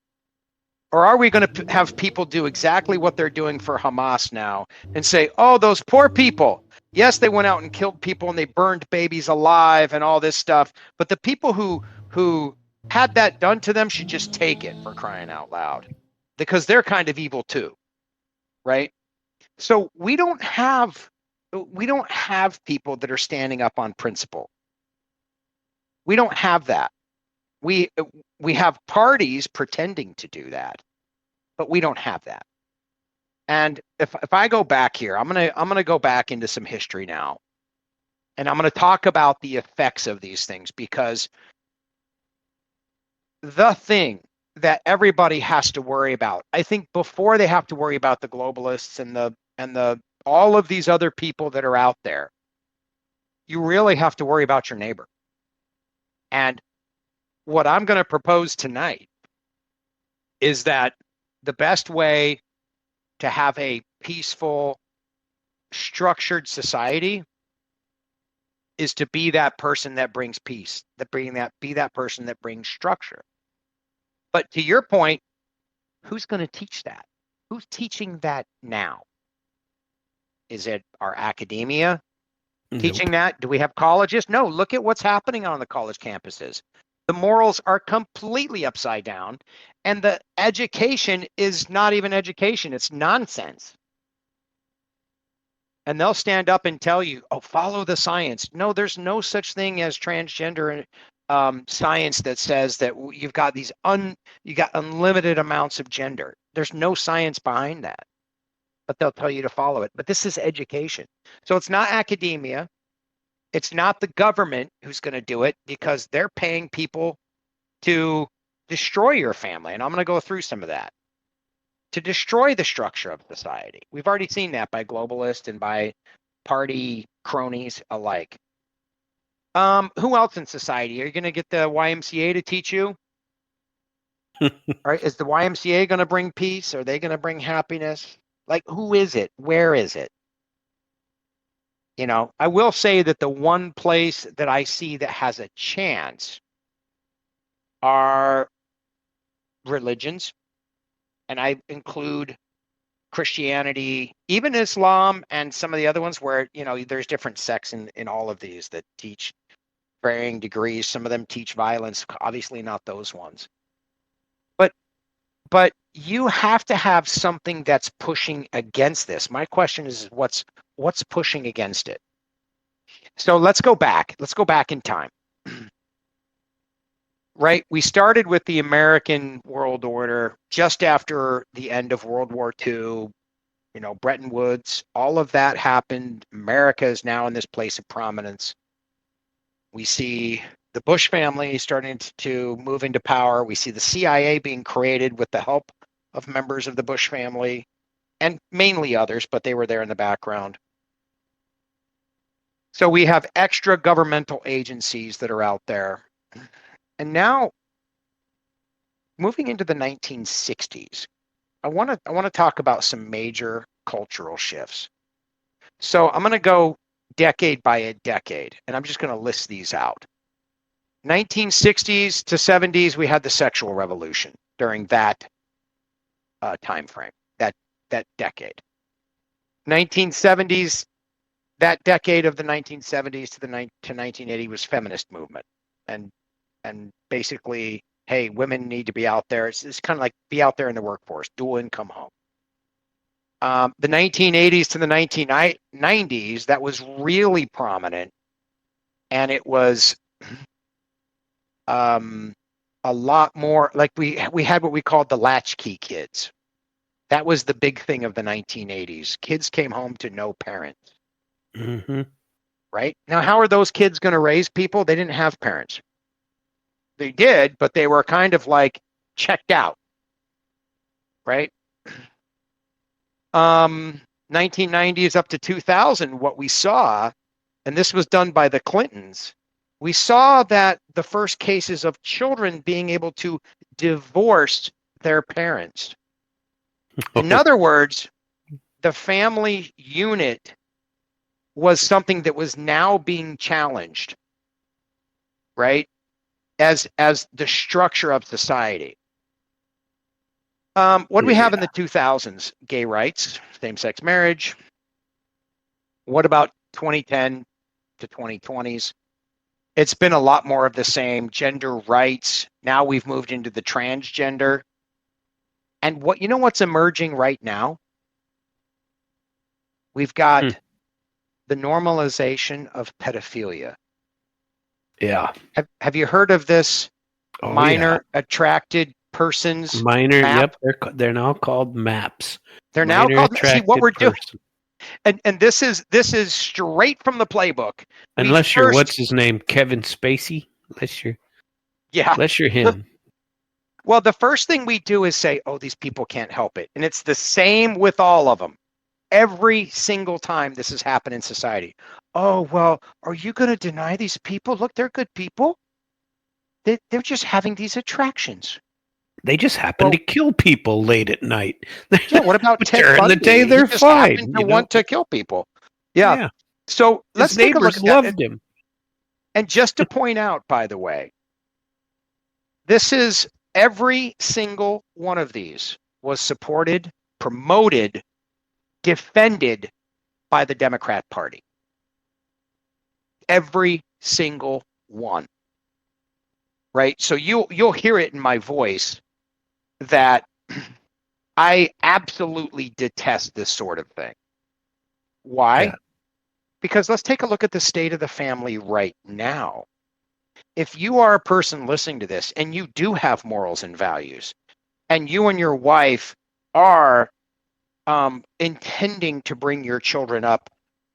Or are we going to have people do exactly what they're doing for Hamas now and say, oh, those poor people. Yes, they went out and killed people and they burned babies alive and all this stuff. But the people who had that done to them should just take it, for crying out loud, because they're kind of evil too, right? So we don't have people that are standing up on principle. We don't have that. We have parties pretending to do that, but we don't have that. And if I go back here, I'm gonna go back into some history now, and I'm gonna talk about the effects of these things, because the thing that everybody has to worry about, I think, before they have to worry about the globalists and the all of these other people that are out there, you really have to worry about your neighbor. And what I'm going to propose tonight is that the best way to have a peaceful, structured society is to be that person that brings peace, be that person that brings structure. But to your point, who's going to teach that? Who's teaching that now? Is it our academia teaching that? Do we have colleges? No, look at what's happening on the college campuses. The morals are completely upside down, and the education is not even education. It's nonsense. And they'll stand up and tell you, oh, follow the science. No, there's no such thing as transgender science that says that you've got unlimited amounts of gender. There's no science behind that, but they'll tell you to follow it. But this is education. So it's not academia. It's not the government who's going to do it, because they're paying people to destroy your family. And I'm going to go through some of that, to destroy the structure of society. We've already seen that by globalists and by party cronies alike. Who else in society? Are you going to get the YMCA to teach you? All right, is the YMCA going to bring peace? Are they going to bring happiness? Like, who is it? Where is it? I will say that the one place that I see that has a chance are religions, and I include Christianity, even Islam, and some of the other ones where, there's different sects in all of these that teach varying degrees. Some of them teach violence, obviously not those ones. But you have to have something that's pushing against this. My question is, what's pushing against it? So let's go back. Let's go back in time. Right? We started with the American world order just after the end of World War II, Bretton Woods, all of that happened. America is now in this place of prominence. We see the Bush family starting to move into power. We see the CIA being created with the help of members of the Bush family and mainly others, but they were there in the background. So we have extra governmental agencies that are out there. And now, moving into the 1960s, I want to talk about some major cultural shifts. So I'm going to go decade by a decade, and I'm just going to list these out. 1960s to 70s, we had the sexual revolution during that time frame, that decade. 1970s, that decade of the 1970s to 1980 was feminist movement, and basically, hey, women need to be out there. It's kind of like be out there in the workforce, dual income home. The 1980s to the 1990s, that was really prominent, and it was a lot more like we had what we called the latchkey kids. That was the big thing of the 1980s. Kids came home to no parents. Mm-hmm. Right? Now, how are those kids going to raise people? They didn't have parents. They did, but they were kind of like checked out. Right? 1990s up to 2000, what we saw, and this was done by the Clintons, we saw that the first cases of children being able to divorce their parents. In other words, the family unit was something that was now being challenged, right? As the structure of society. What do we have in the 2000s? Gay rights, same-sex marriage. What about 2010 to 2020s? It's been a lot more of the same. Gender rights. Now we've moved into the transgender. And what's emerging right now? We've got the normalization of pedophilia. Yeah. Have you heard of this minor attracted persons minor map? Yep, they're now called maps. They're now called. See what we're doing. And this is straight from the playbook. Unless you're what's his name, Kevin Spacey. Unless you're him. Well, the first thing we do is say, "Oh, these people can't help it," and it's the same with all of them. Every single time this has happened in society. Oh, well, are you going to deny these people? Look, they're good people. They're just having these attractions. They just happen to kill people late at night. Yeah, what about Ted Bundy? During the day, they're he just fine. Happened to want to kill people. Yeah. So let's take a look at loved him. And just to point out, by the way, this is every single one of these was supported, promoted, defended by the Democrat Party. Every single one. Right? So you'll hear it in my voice that I absolutely detest this sort of thing. Why? Yeah. Because let's take a look at the state of the family right now. If you are a person listening to this and you do have morals and values, and you and your wife are intending to bring your children up,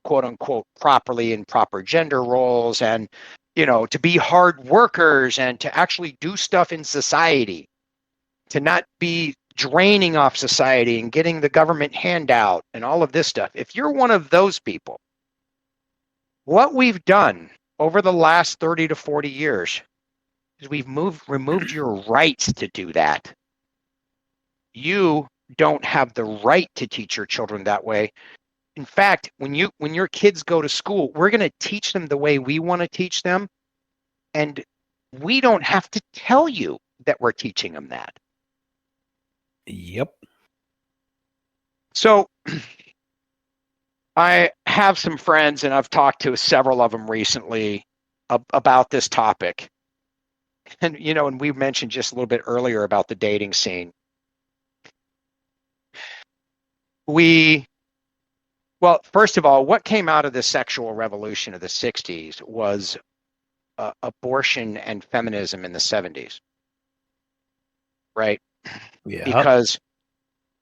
quote unquote, properly in proper gender roles, and to be hard workers and to actually do stuff in society, to not be draining off society and getting the government handout and all of this stuff. If you're one of those people, what we've done over the last 30 to 40 years is we've removed your rights to do that. You don't have the right to teach your children that way. In fact, when your kids go to school, we're going to teach them the way we want to teach them, and we don't have to tell you that we're teaching them that. Yep. So I have some friends, and I've talked to several of them recently about this topic. And and we mentioned just a little bit earlier about the dating scene. We Well, first of all, what came out of the sexual revolution of the 60s was abortion and feminism in the 70s, right? Yeah. Because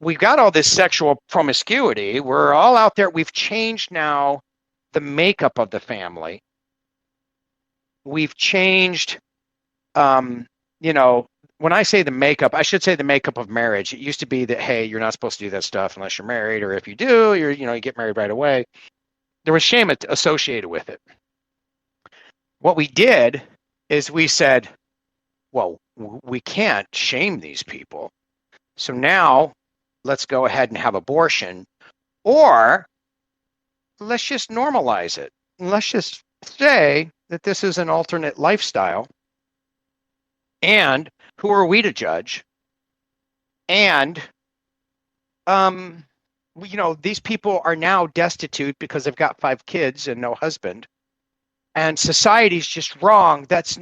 we've got all this sexual promiscuity. We're all out there. We've changed now the makeup of the family. We've changed, you know, when I say the makeup, I should say the makeup of marriage. It used to be that, hey, you're not supposed to do that stuff unless you're married, or if you do, you get married right away. There was shame associated with it. What we did is we said, well, we can't shame these people. So now let's go ahead and have abortion, or let's just normalize it. Let's just say that this is an alternate lifestyle. And who are we to judge? And, these people are now destitute because they've got 5 kids and no husband. And society's just wrong. That's,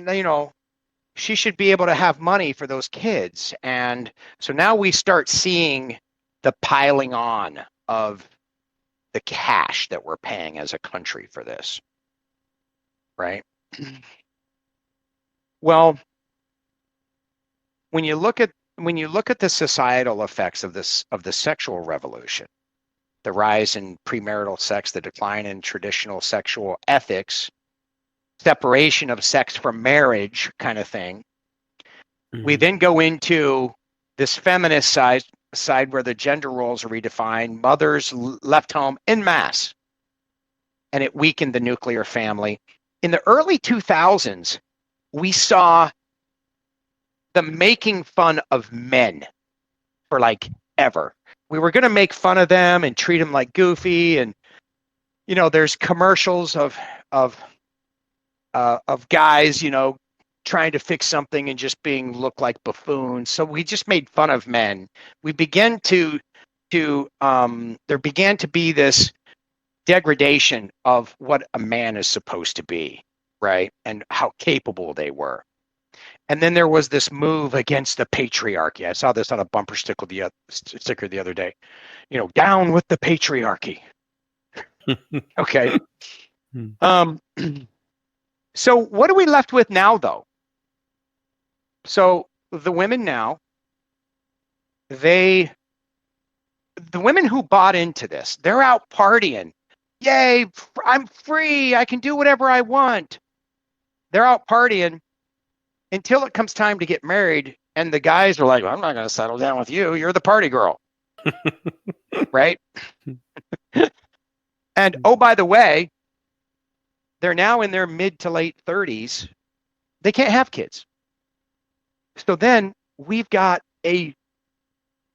she should be able to have money for those kids. And so now we start seeing the piling on of the cash that we're paying as a country for this. Right? Well, when you look at the societal effects of the sexual revolution, the rise in premarital sex, the decline in traditional sexual ethics, separation of sex from marriage kind of thing. Mm-hmm. We then go into this feminist side where the gender roles are redefined, mothers left home en masse, and it weakened the nuclear family. In the early 2000s, we saw the making fun of men for like ever. We were going to make fun of them and treat them like goofy, and there's commercials of guys, trying to fix something and just look like buffoons. So we just made fun of men. We began to there began to be this degradation of what a man is supposed to be, right? And how capable they were. And then there was this move against the patriarchy. I saw this on a bumper sticker the other day. Down with the patriarchy. Okay. So what are we left with now, though? So the women now, the women who bought into this, they're out partying. Yay, I'm free. I can do whatever I want. They're out partying until it comes time to get married. And the guys are like, well, I'm not going to settle down with you. You're the party girl. Right? And oh, by the way, they're now in their mid to late 30s. They can't have kids. So then we've got a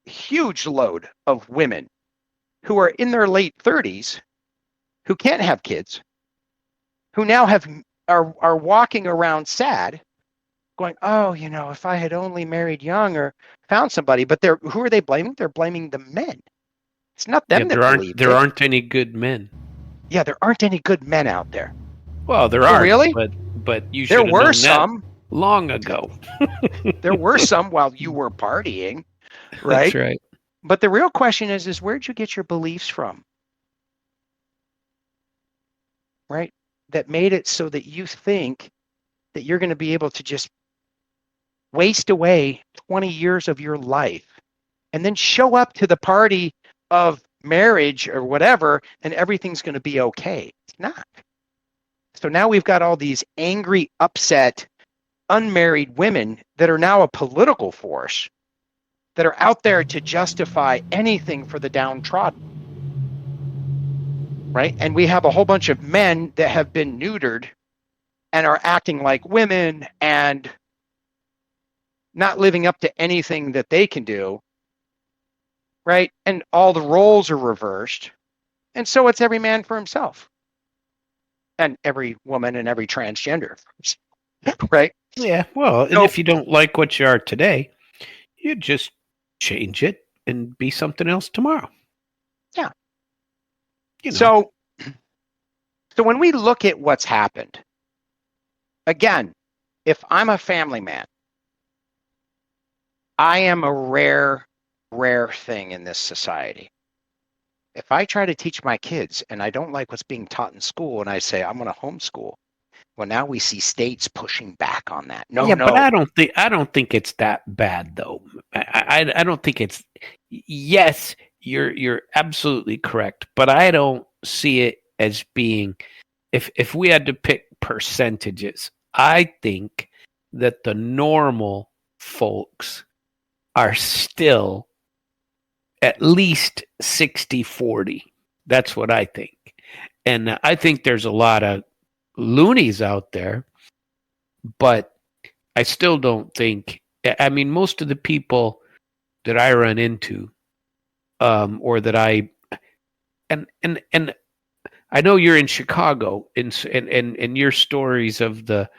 huge load of women who are in their late 30s who can't have kids, who now are walking around sad, going, oh, if I had only married young or found somebody. But who are they blaming? They're blaming the men. It's not them that believe there aren't any good men. Yeah, there aren't any good men out there. Well, there are. Really? But you should have known that some long ago. There were some while you were partying, right? That's right. But the real question is where'd you get your beliefs from? Right? That made it so that you think that you're going to be able to just waste away 20 years of your life and then show up to the party of marriage or whatever, and everything's going to be okay. It's not. So now we've got all these angry, upset, unmarried women that are now a political force that are out there to justify anything for the downtrodden. Right? And we have a whole bunch of men that have been neutered and are acting like women and not living up to anything that they can do. Right? And all the roles are reversed. And so it's every man for himself. And every woman and every transgender. Right? Yeah. Well, and if you don't like what you are today, you just change it and be something else tomorrow. Yeah. So when we look at what's happened, again, if I'm a family man, I am a rare thing in this society. if I try to teach my kids and I don't like what's being taught in school and I say I'm going to homeschool, well, now we see states pushing back on that. No, Yeah, but no. I don't think it's that bad though. I don't think it's. Yes, you're absolutely correct, but I don't see it as being. If we had to pick percentages, I think that the normal folks are still at least 60-40. That's what I think. And I think there's a lot of loonies out there, but I still don't think. I mean, most of the people that I run into, or that and I know you're in Chicago, and your stories of the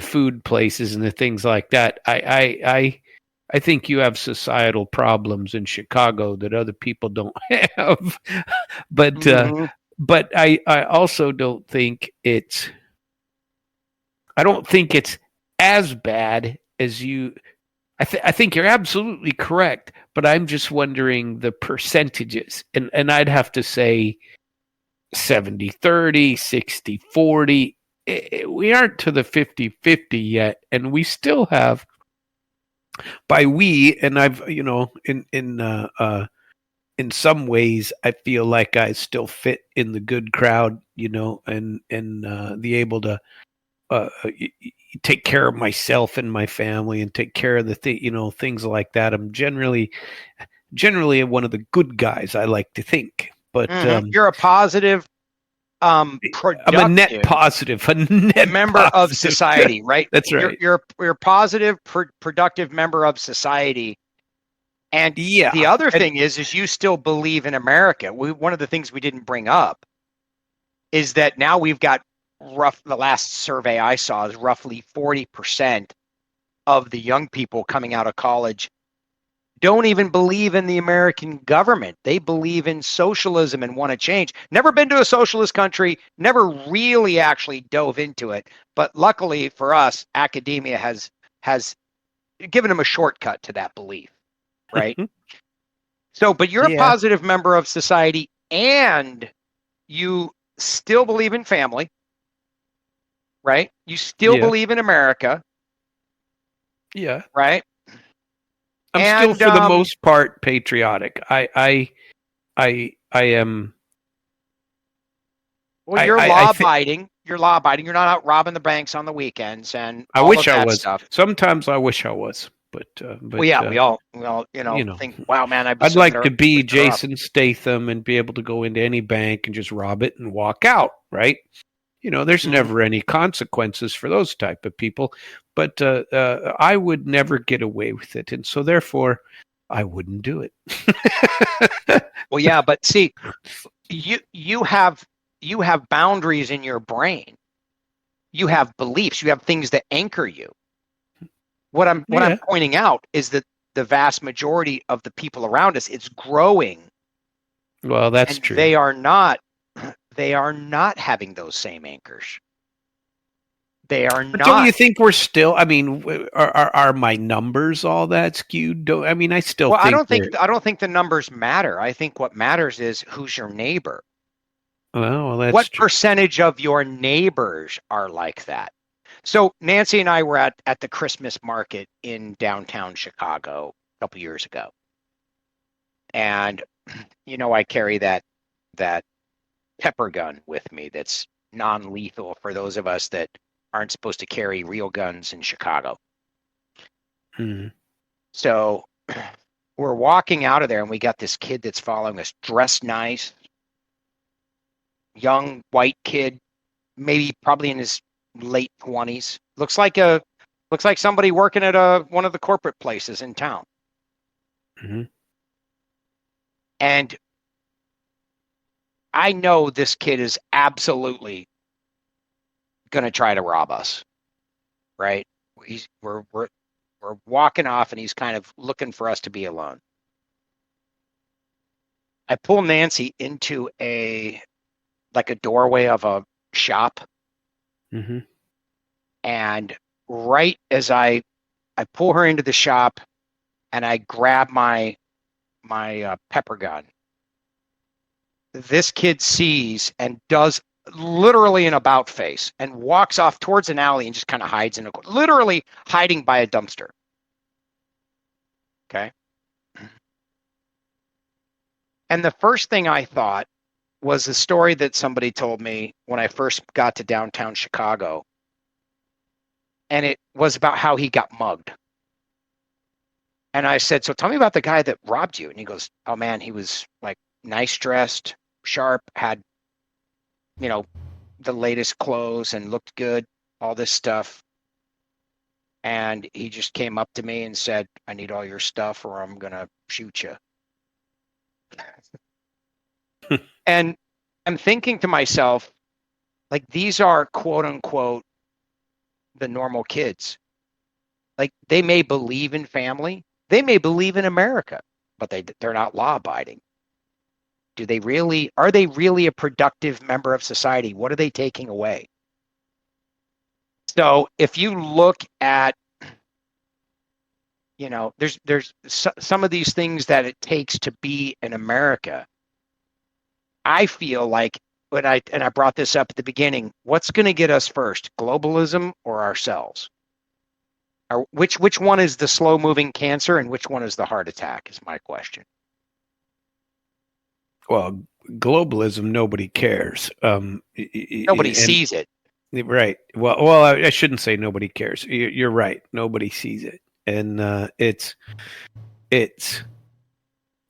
food places and the things like that. I think you have societal problems in Chicago that other people don't have, but Mhm. but I also don't think it's. I don't think it's as bad as you. I think you're absolutely correct, but I'm just wondering the percentages, and I'd have to say 70-30, 60-40. We aren't to the 50-50 yet, and we still have, by we, and I've, in some ways I feel like I still fit in the good crowd, and be able to uh, take care of myself and my family and take care of things like that. I'm generally one of the good guys, I like to think, but You're a positive, I'm a net productive positive, a net member of positive. society, right? That's right. You're a positive, productive member of society. And Yeah. the other And thing is you still believe in America. One of the things we didn't bring up is that now we've got the last survey I saw is roughly 40% of the young people coming out of college don't even believe in the American government. They believe in socialism and want to change. Never been to a socialist country, never really actually dove into it. But luckily for us, academia has given them a shortcut to that belief, right? So, but you're a yeah, positive member of society and you still believe in family, right? You still yeah, believe in America, yeah. right? I'm still, And for the most part, patriotic. I am. well, you're I law think. abiding. You're law abiding. You're not out robbing the banks on the weekends and I all of wish I that was. stuff. Sometimes I wish I was, but Well, yeah, we all, you know, think, wow, man, I'd be I'd so like to nervous we be screw up. Jason Statham and be able to go into any bank and just rob it and walk out, right? There's Mhm. never any consequences for those type of people, but I would never get away with it, and so therefore I wouldn't do it. Well, yeah, but see, you have boundaries in your brain. You have beliefs. You have things that anchor you. What I'm Yeah, pointing out is that the vast majority of the people around us, it's growing, well, that's and true. they are not having those same anchors. They are But don't you not. think we're still? I mean, are my numbers all that skewed? I mean, I still Well, I think don't think they're. I don't think the numbers matter. I think what matters is who's your neighbor. Well, that's What true. percentage of your neighbors are like that? So Nancy and I were at the Christmas market in downtown Chicago a couple years ago. And I carry that pepper gun with me that's non-lethal for those of us that aren't supposed to carry real guns in Chicago. Mm. So we're walking out of there and we got this kid that's following us, dressed nice, young white kid, maybe probably in his late 20s. Looks like somebody working at one of the corporate places in town. Hmm. And I know this kid is absolutely going to try to rob us, right? We're walking off and he's kind of looking for us to be alone. I pull Nancy into like a doorway of a shop, Hmm. and right as I pull her into the shop and I grab my pepper gun, this kid sees and does literally an about face and walks off towards an alley and just kind of hides in a corner, literally hiding by a dumpster. Okay. And the first thing I thought was a story that somebody told me when I first got to downtown Chicago. And it was about how he got mugged. And I said, so tell me about the guy that robbed you. And he goes, oh man, he was like nice dressed, sharp, had, you know, the latest clothes and looked good, all this stuff. And he just came up to me and said, I need all your stuff or I'm going to shoot you. And I'm thinking to myself, like, these are quote unquote the normal kids. Like, they may believe in family, they may believe in America, but they're not law abiding. Are they really a productive member of society? What are they taking away? So if you look at, you know, there's some of these things that it takes to be in America. I feel like I brought this up at the beginning, what's going to get us first, globalism or ourselves? Or which one is the slow moving cancer and which one is the heart attack is my question. Well, globalism, nobody cares. Nobody sees it. Right. Well, I shouldn't say nobody cares. You're right. Nobody sees it, and it's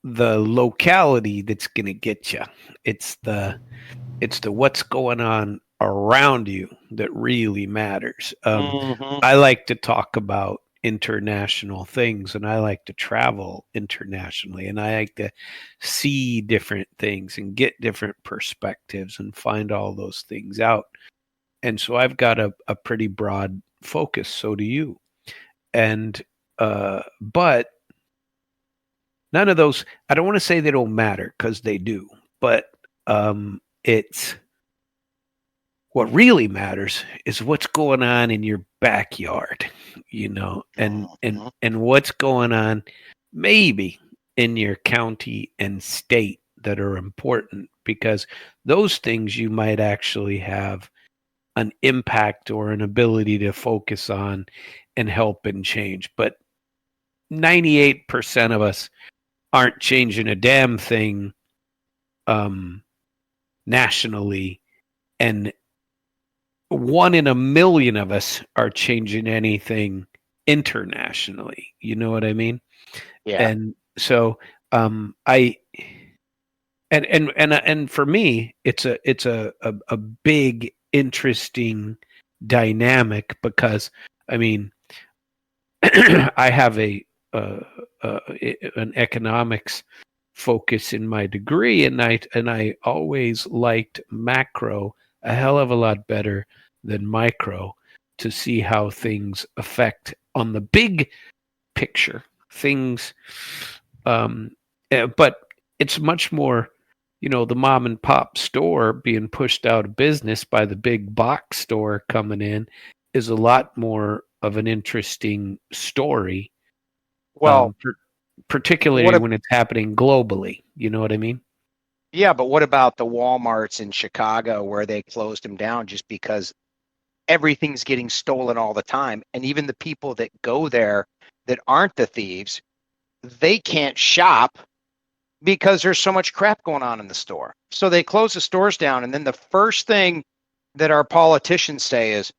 the locality that's going to get you. It's the what's going on around you that really matters. I like to talk about international things, and I like to travel internationally, and I like to see different things and get different perspectives and find all those things out. And so I've got a pretty broad focus. So do you. And but none of those, I don't want to say they don't matter because they do, but it's what really matters is what's going on in your backyard, you know, and what's going on maybe in your county and state that are important, because those things you might actually have an impact or an ability to focus on and help and change. But 98% of us aren't changing a damn thing nationally, and 1 in a million of us are changing anything internationally. You know what I mean? Yeah. And so and for me, it's a big interesting dynamic, because I mean, I have an economics focus in my degree, and I always liked macro a hell of a lot better than micro, to see how things affect on the big picture things. But it's much more, you know, the mom and pop store being pushed out of business by the big box store coming in is a lot more of an interesting story. Well, particularly when it's happening globally. You know what I mean? Yeah, but what about the Walmarts in Chicago where they closed them down just because everything's getting stolen all the time? And even the people that go there that aren't the thieves, they can't shop because there's so much crap going on in the store. So they close the stores down, and then the first thing that our politicians say is,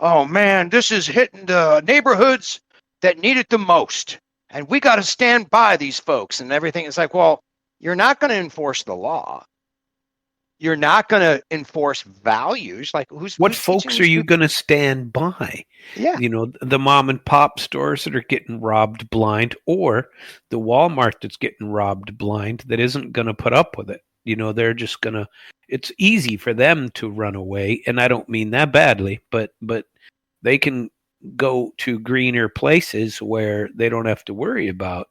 oh man, this is hitting the neighborhoods that need it the most, and we got to stand by these folks and everything. It's like, well, you're not going to enforce the law. You're not going to enforce values. Like, who's folks are you going to stand by? Yeah. You know, the mom and pop stores that are getting robbed blind, or the Walmart that's getting robbed blind that isn't going to put up with it. You know, they're just going to, it's easy for them to run away. And I don't mean that badly, but they can go to greener places where they don't have to worry about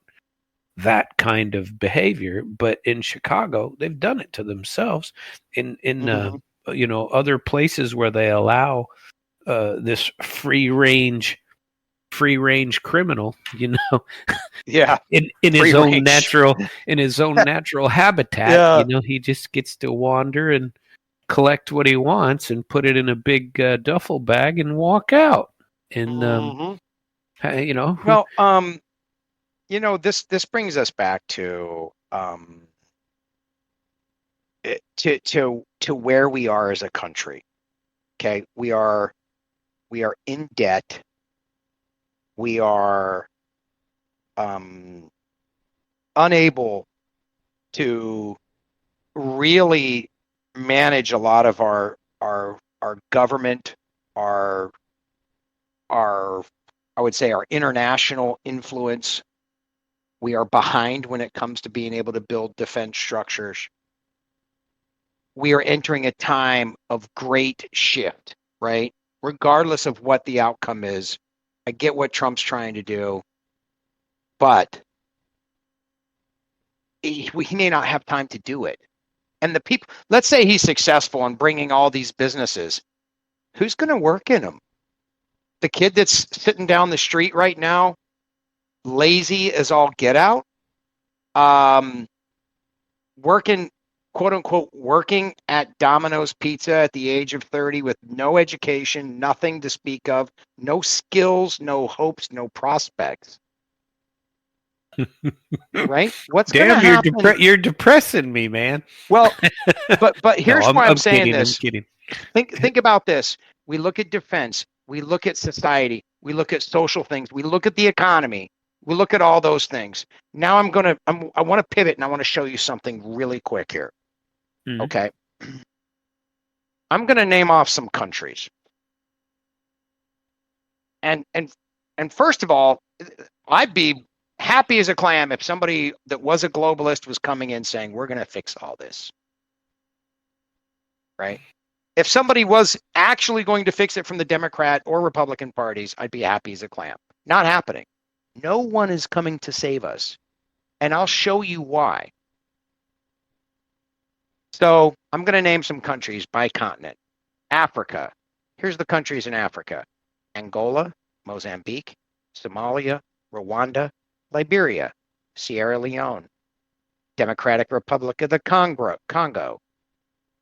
that kind of behavior. But in Chicago, they've done it to themselves. In you know, other places where they allow this free range free range criminal, Yeah. in his Free own range. natural habitat. Yeah. He just gets to wander and collect what he wants and put it in a big duffel bag and walk out. And Mhm. you know, Well, this brings us back to to where we are as a country. Okay, we are in debt. We are unable to really manage a lot of our government, our I would say our international influence. We are behind when it comes to being able to build defense structures. We are entering a time of great shift, right? Regardless of what the outcome is, I get what Trump's trying to do, but he may not have time to do it. And the people, let's say he's successful in bringing all these businesses. Who's going to work in them? The kid that's sitting down the street right now, lazy as all get out, working, quote unquote, working at Domino's Pizza at the age of 30 with no education, nothing to speak of, no skills, no hopes, no prospects. Right? What's going to damn, happen? you're depressing me, man. Well, but here's No, why I'm saying kidding. I'm this. kidding. Think about this. We look at defense, we look at society, we look at social things, we look at the economy, we look at all those things. Now I want to pivot and I want to show you something really quick here. Mm-hmm. Okay. I'm going to name off some countries. And first of all, I'd be happy as a clam if somebody that was a globalist was coming in saying, we're going to fix all this. Right? If somebody was actually going to fix it from the Democrat or Republican parties, I'd be happy as a clam. Not happening. No one is coming to save us. And I'll show you why. So I'm going to name some countries by continent. Africa. Here's the countries in Africa. Angola, Mozambique, Somalia, Rwanda, Liberia, Sierra Leone, Democratic Republic of the Congo,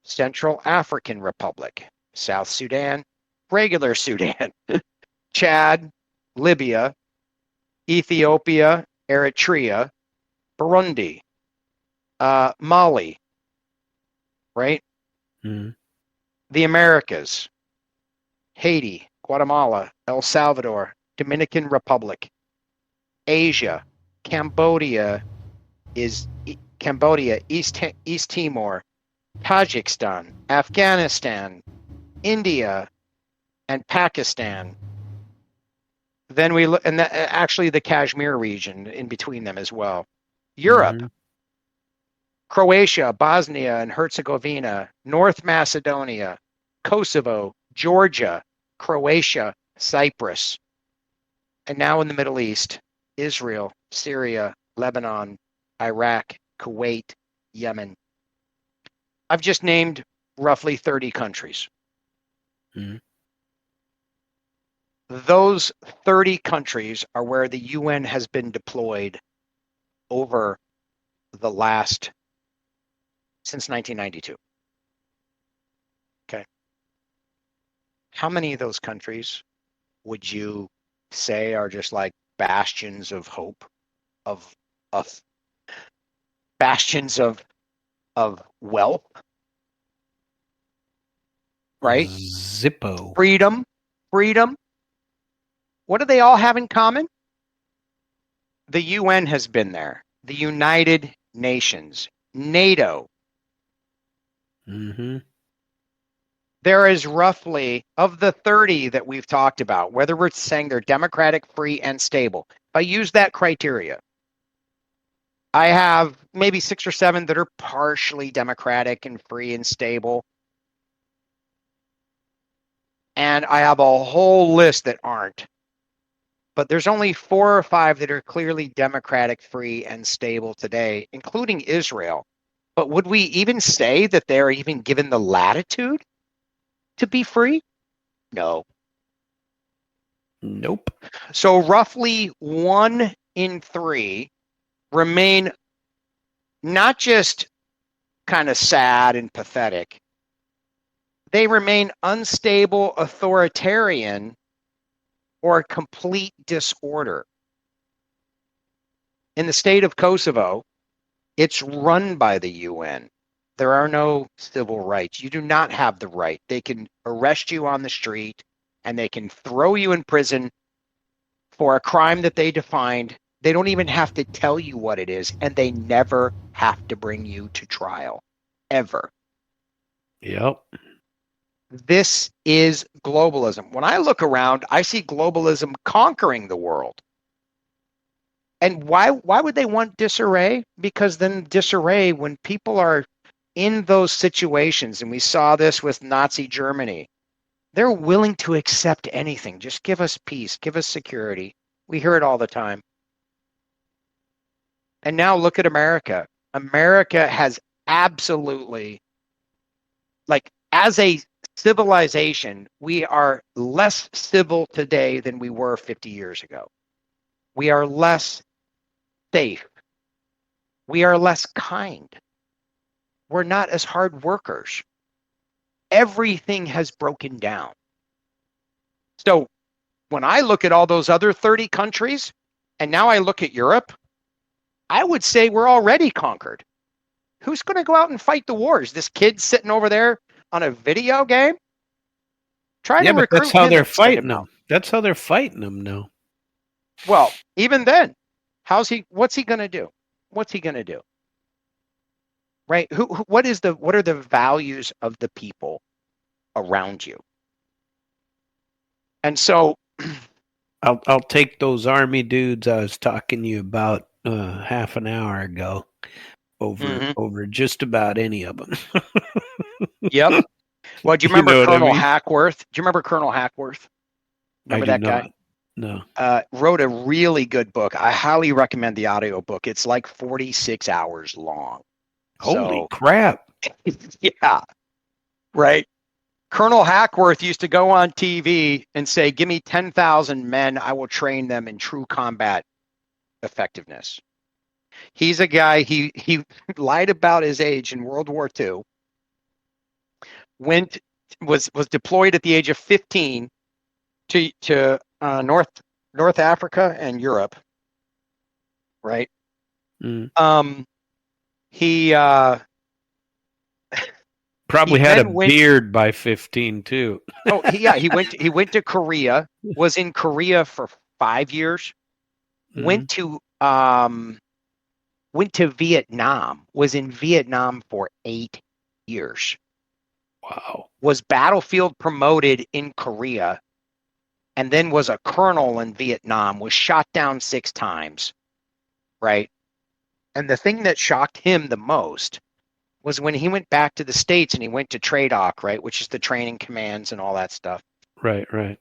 Central African Republic, South Sudan, regular Sudan, Chad, Libya, Ethiopia, Eritrea, Burundi, Mali, right? Mm-hmm. The Americas, Haiti, Guatemala, El Salvador, Dominican Republic, Asia, Cambodia, East Timor, Tajikistan, Afghanistan, India, and Pakistan. Then we look, and actually the Kashmir region in between them as well. Europe, Mm-hmm. Croatia, Bosnia and Herzegovina, North Macedonia, Kosovo, Georgia, Croatia, Cyprus, and now in the Middle East, Israel, Syria, Lebanon, Iraq, Kuwait, Yemen. I've just named roughly 30 countries. Mm-hmm. Those 30 countries are where the UN has been deployed over the last, since 1992. Okay. How many of those countries would you say are just like bastions of hope, of bastions of wealth, right? Zippo. Freedom. What do they all have in common? The UN has been there. The United Nations, NATO. Mm-hmm. There is roughly, of the 30 that we've talked about, whether we're saying they're democratic, free, and stable, if I use that criteria, I have maybe 6 or 7 that are partially democratic and free and stable. And I have a whole list that aren't. But there's only 4 or 5 that are clearly democratic, free, and stable today, including Israel. But would we even say that they're even given the latitude to be free? No. Nope. So roughly 1 in 3 remain not just kind of sad and pathetic, they remain unstable, authoritarian, or complete disorder. In the state of Kosovo, it's run by the UN. There are no civil rights. You do not have the right. They can arrest you on the street and they can throw you in prison for a crime that they defined. They don't even have to tell you what it is, and they never have to bring you to trial, ever. Yep. This is globalism. When I look around, I see globalism conquering the world. And why would they want disarray? Because then disarray, when people are in those situations, and we saw this with Nazi Germany, they're willing to accept anything. Just give us peace, give us security. We hear it all the time. And now look at America. America has absolutely, like, as a civilization, we are less civil today than we were 50 years ago. We are less safe. We are less kind. We're not as hard workers. Everything has broken down. So when I look at all those other 30 countries, and now I look at Europe, I would say we're already conquered. Who's going to go out and fight the wars? This kid sitting over there on a video game? Try to Yeah, but recruit that's how him they're instead of fighting me. them. That's how they're fighting them now. Well, even then, what's he going to do? What's he going to do? Right? What are the values of the people around you? And so I'll take those army dudes I was talking to you about half an hour ago over just about any of them. Yep. Well, do you You remember know what I Colonel mean? Hackworth? Do you remember Colonel Hackworth? I Remember do that guy? not. No. Wrote a really good book. I highly recommend the audio book. It's like 46 hours long. Holy So, crap. yeah, right. Colonel Hackworth used to go on TV and say, "Give me 10,000 men. I will train them in true combat effectiveness." He's a guy, he lied about his age in World War II, was deployed at the age of 15 to North Africa and Europe, right? Mm. He Probably he had a then went. beard by 15 too. Oh, he went to Korea, was in Korea for 5 years, Mm. went to Vietnam, was in Vietnam for 8 years. Wow. Was battlefield promoted in Korea, and then was a colonel in Vietnam, was shot down 6 times, right? And the thing that shocked him the most was when he went back to the States and he went to TRADOC, right, which is the training commands and all that stuff. Right, right.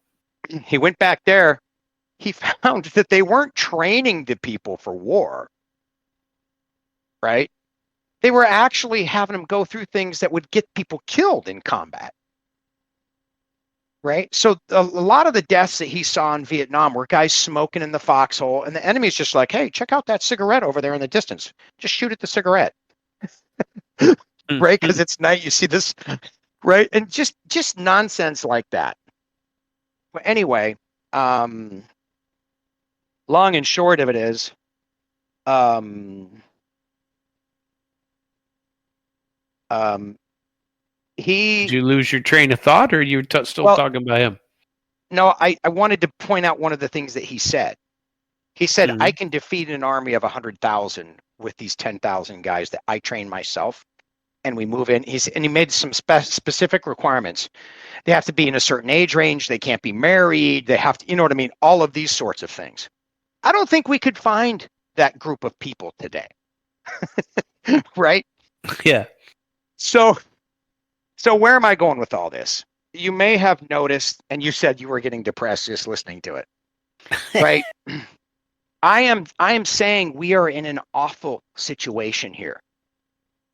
He went back there. He found that they weren't training the people for war, right? They were actually having them go through things that would get people killed in combat, right? So a lot of the deaths that he saw in Vietnam were guys smoking in the foxhole, and the enemy's just like, "Hey, check out that cigarette over there in the distance. Just shoot at the cigarette." Right? Because it's night. You see this, right? And just nonsense like that. But anyway, long and short of it is, Did you lose your train of thought, or you still talking about him? No, I wanted to point out one of the things that he said. He said, I can defeat an army of 100,000 with these 10,000 guys that I train myself, and we move in. And he made some specific requirements. They have to be in a certain age range. They can't be married. They have to, you know what I mean? All of these sorts of things. I don't think we could find that group of people today. Right? Yeah. So where am I going with all this? You may have noticed, and you said you were getting depressed just listening to it, right? I am saying we are in an awful situation here.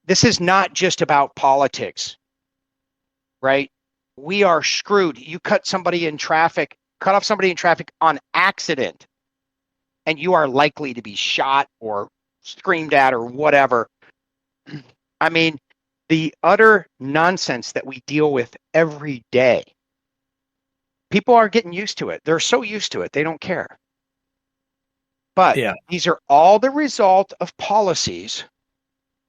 This is not just about politics, right? We are screwed. You cut somebody in traffic cut off somebody in traffic on accident, and you are likely to be shot or screamed at or whatever. I mean, the utter nonsense that we deal with every day. People are getting used to it. They're so used to it, they don't care. But these are all the result of policies.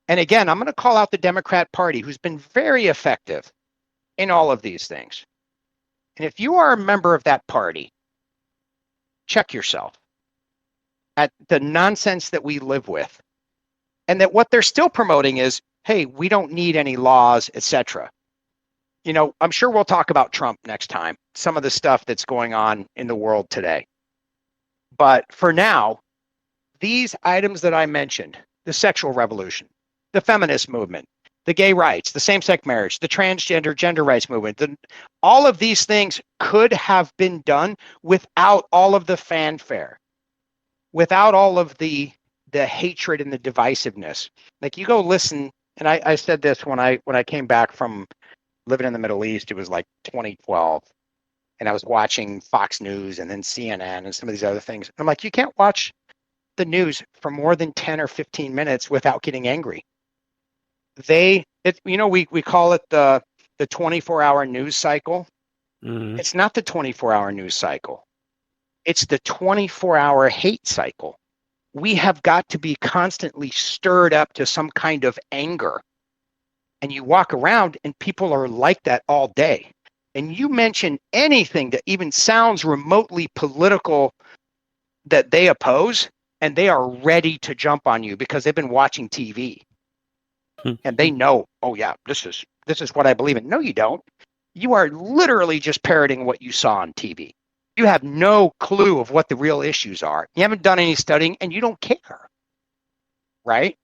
And again, I'm going to call out the Democrat Party, who's been very effective in all of these things. And if you are a member of that party, check yourself at the nonsense that we live with. And that what they're still promoting is, hey, we don't need any laws, etc. You know, I'm sure we'll talk about Trump next time, some of the stuff that's going on in the world today. But for now, these items that I mentioned, the sexual revolution, the feminist movement, the gay rights, the same-sex marriage, the transgender gender rights movement, all of these things could have been done without all of the fanfare, without all of the hatred and the divisiveness. Like, you go listen, and I said this when I came back from living in the Middle East. It was like 2012, and I was watching Fox News and then CNN and some of these other things. I'm like, you can't watch the news for more than 10 or 15 minutes without getting angry. We call it the 24-hour news cycle. Mm-hmm. It's not the 24-hour news cycle. It's the 24-hour hate cycle. We have got to be constantly stirred up to some kind of anger. And you walk around and people are like that all day. And you mention anything that even sounds remotely political that they oppose, and they are ready to jump on you because they've been watching TV. And they know, oh yeah, this is what I believe in. No, you don't. You are literally just parroting what you saw on TV. You have no clue of what the real issues are. You haven't done any studying, and you don't care, right?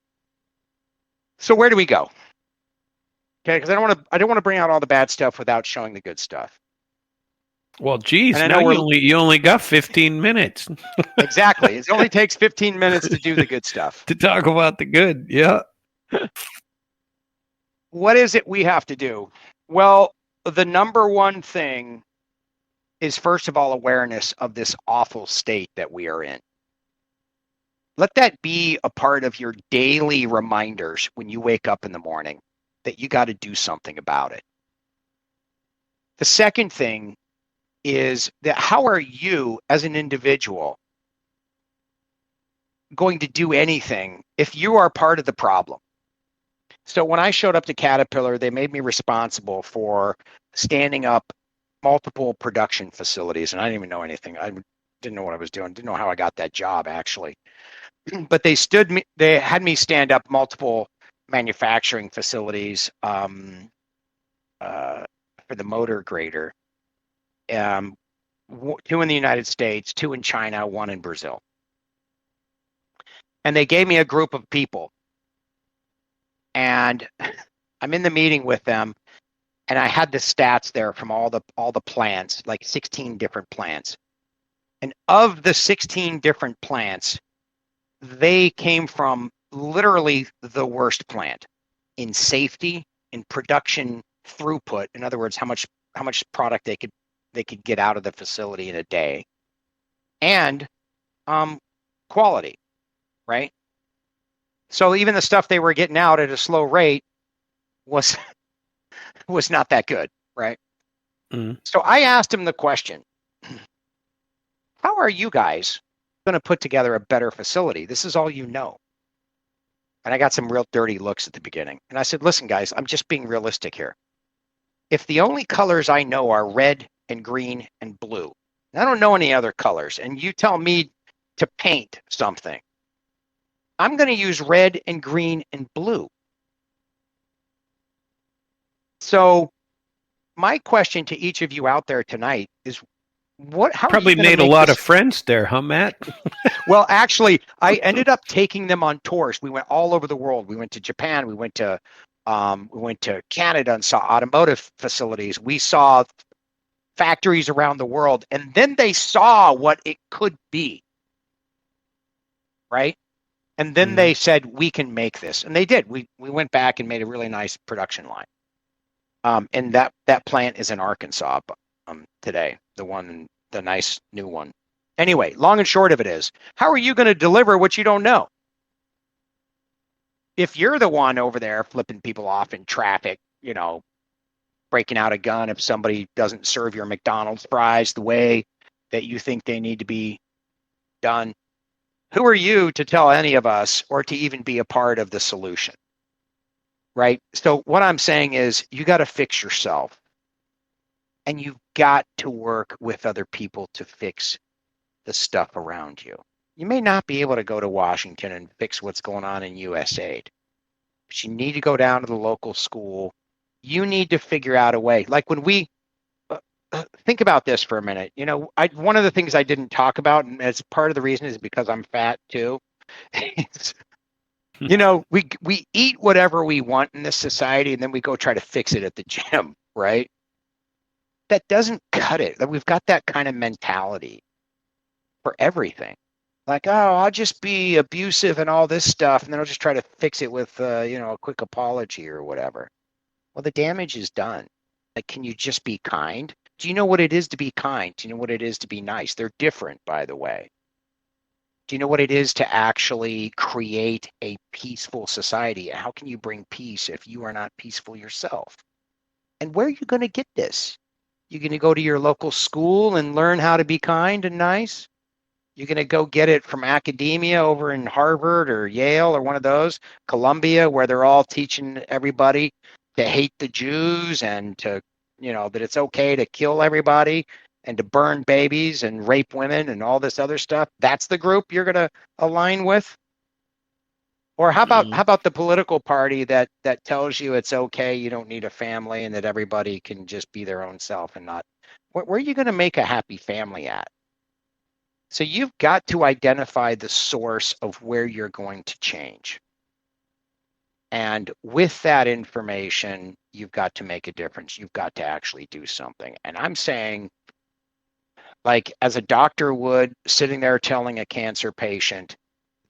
So where do we go? Okay, because I don't want to bring out all the bad stuff without showing the good stuff. Well, geez, now you only got 15 minutes. Exactly. It only takes 15 minutes to do the good stuff. To talk about the good, yeah. What is it we have to do? Well, the number one thing is, first of all, awareness of this awful state that we are in. Let that be a part of your daily reminders when you wake up in the morning that you got to do something about it. The second thing is that how are you as an individual going to do anything if you are part of the problem? So when I showed up to Caterpillar, they made me responsible for standing up multiple production facilities, and I didn't even know anything. I didn't know what I was doing. Didn't know how I got that job, actually. But they had me stand up multiple manufacturing facilities for the motor grader. 2 in the United States, 2 in China, 1 in Brazil. And they gave me a group of people. And I'm in the meeting with them, and I had the stats there from all the plants, like 16 different plants. And of the 16 different plants, they came from literally the worst plant in safety, in production throughput. In other words, how much product they could get out of the facility in a day, and quality, right? So even the stuff they were getting out at a slow rate was not that good, right? Mm. So I asked him the question, how are you guys going to put together a better facility? This is all you know. And I got some real dirty looks at the beginning. And I said, listen, guys, I'm just being realistic here. If the only colors I know are red and green and blue, and I don't know any other colors, and you tell me to paint something, I'm going to use red and green and blue. So my question to each of you out there tonight is, how probably made a lot of friends there, huh, Matt? Well, actually, I ended up taking them on tours. We went all over the world. We went to Japan. We went to Canada and saw automotive facilities. We saw factories around the world, and then they saw what it could be, right? And then they said, we can make this. And they did. We went back and made a really nice production line. And that plant is in Arkansas today, the one the nice new one. Anyway, long and short of it is, how are you going to deliver what you don't know? If you're the one over there flipping people off in traffic, breaking out a gun if somebody doesn't serve your McDonald's fries the way that you think they need to be done, who are you to tell any of us or to even be a part of the solution? Right? So what I'm saying is you got to fix yourself, and you've got to work with other people to fix the stuff around you. You may not be able to go to Washington and fix what's going on in USAID, but you need to go down to the local school. You need to figure out a way. Like when we think about this for a minute, one of the things I didn't talk about, and as part of the reason is because I'm fat too, is, we eat whatever we want in this society, and then we go try to fix it at the gym, right? That doesn't cut it. We've got that kind of mentality for everything. Like, oh, I'll just be abusive and all this stuff, and then I'll just try to fix it with, a quick apology or whatever. Well, the damage is done. Like, can you just be kind? Do you know what it is to be kind? Do you know what it is to be nice? They're different, by the way. Do you know what it is to actually create a peaceful society? How can you bring peace if you are not peaceful yourself? And where are you going to get this? You're going to go to your local school and learn how to be kind and nice? You're going to go get it from academia over in Harvard or Yale or one of those, Columbia, where they're all teaching everybody to hate the Jews and to, that it's okay to kill everybody and to burn babies and rape women and all this other stuff. That's the group you're going to align with? Or how about the political party that tells you it's okay, you don't need a family, and that everybody can just be their own self and not? Where are you going to make a happy family at? So you've got to identify the source of where you're going to change. And with that information, you've got to make a difference. You've got to actually do something. And I'm saying, like as a doctor would, sitting there telling a cancer patient,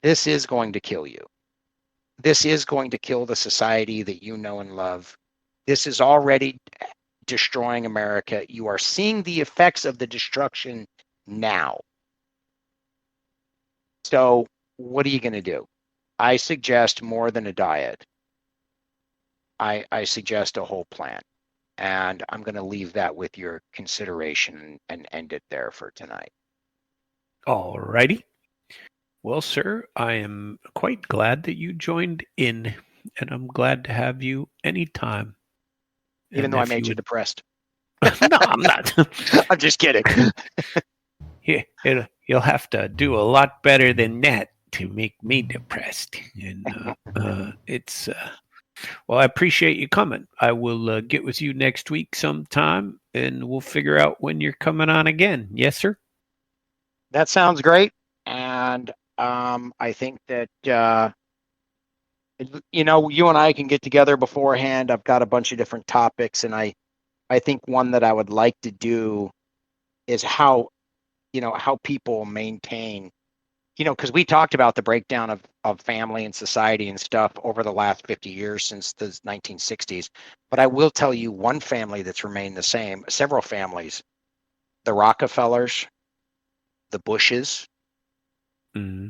this is going to kill you. This is going to kill the society that you know and love. This is already destroying America. You are seeing the effects of the destruction now. So what are you going to do? I suggest more than a diet. I suggest a whole plan. And I'm going to leave that with your consideration and end it there for tonight. All righty. Well, sir, I am quite glad that you joined in, and I'm glad to have you anytime. Even though I made you depressed. No, I'm not. I'm just kidding. You'll have to do a lot better than that to make me depressed. And it's well, I appreciate you coming. I will get with you next week sometime, and we'll figure out when you're coming on again. Yes, sir? That sounds great. And I think that, you and I can get together beforehand. I've got a bunch of different topics, and I think one that I would like to do is how people maintain, because we talked about the breakdown of family and society and stuff over the last 50 years since the 1960s. But I will tell you one family that's remained the same, several families, the Rockefellers, the Bushes. Mm-hmm.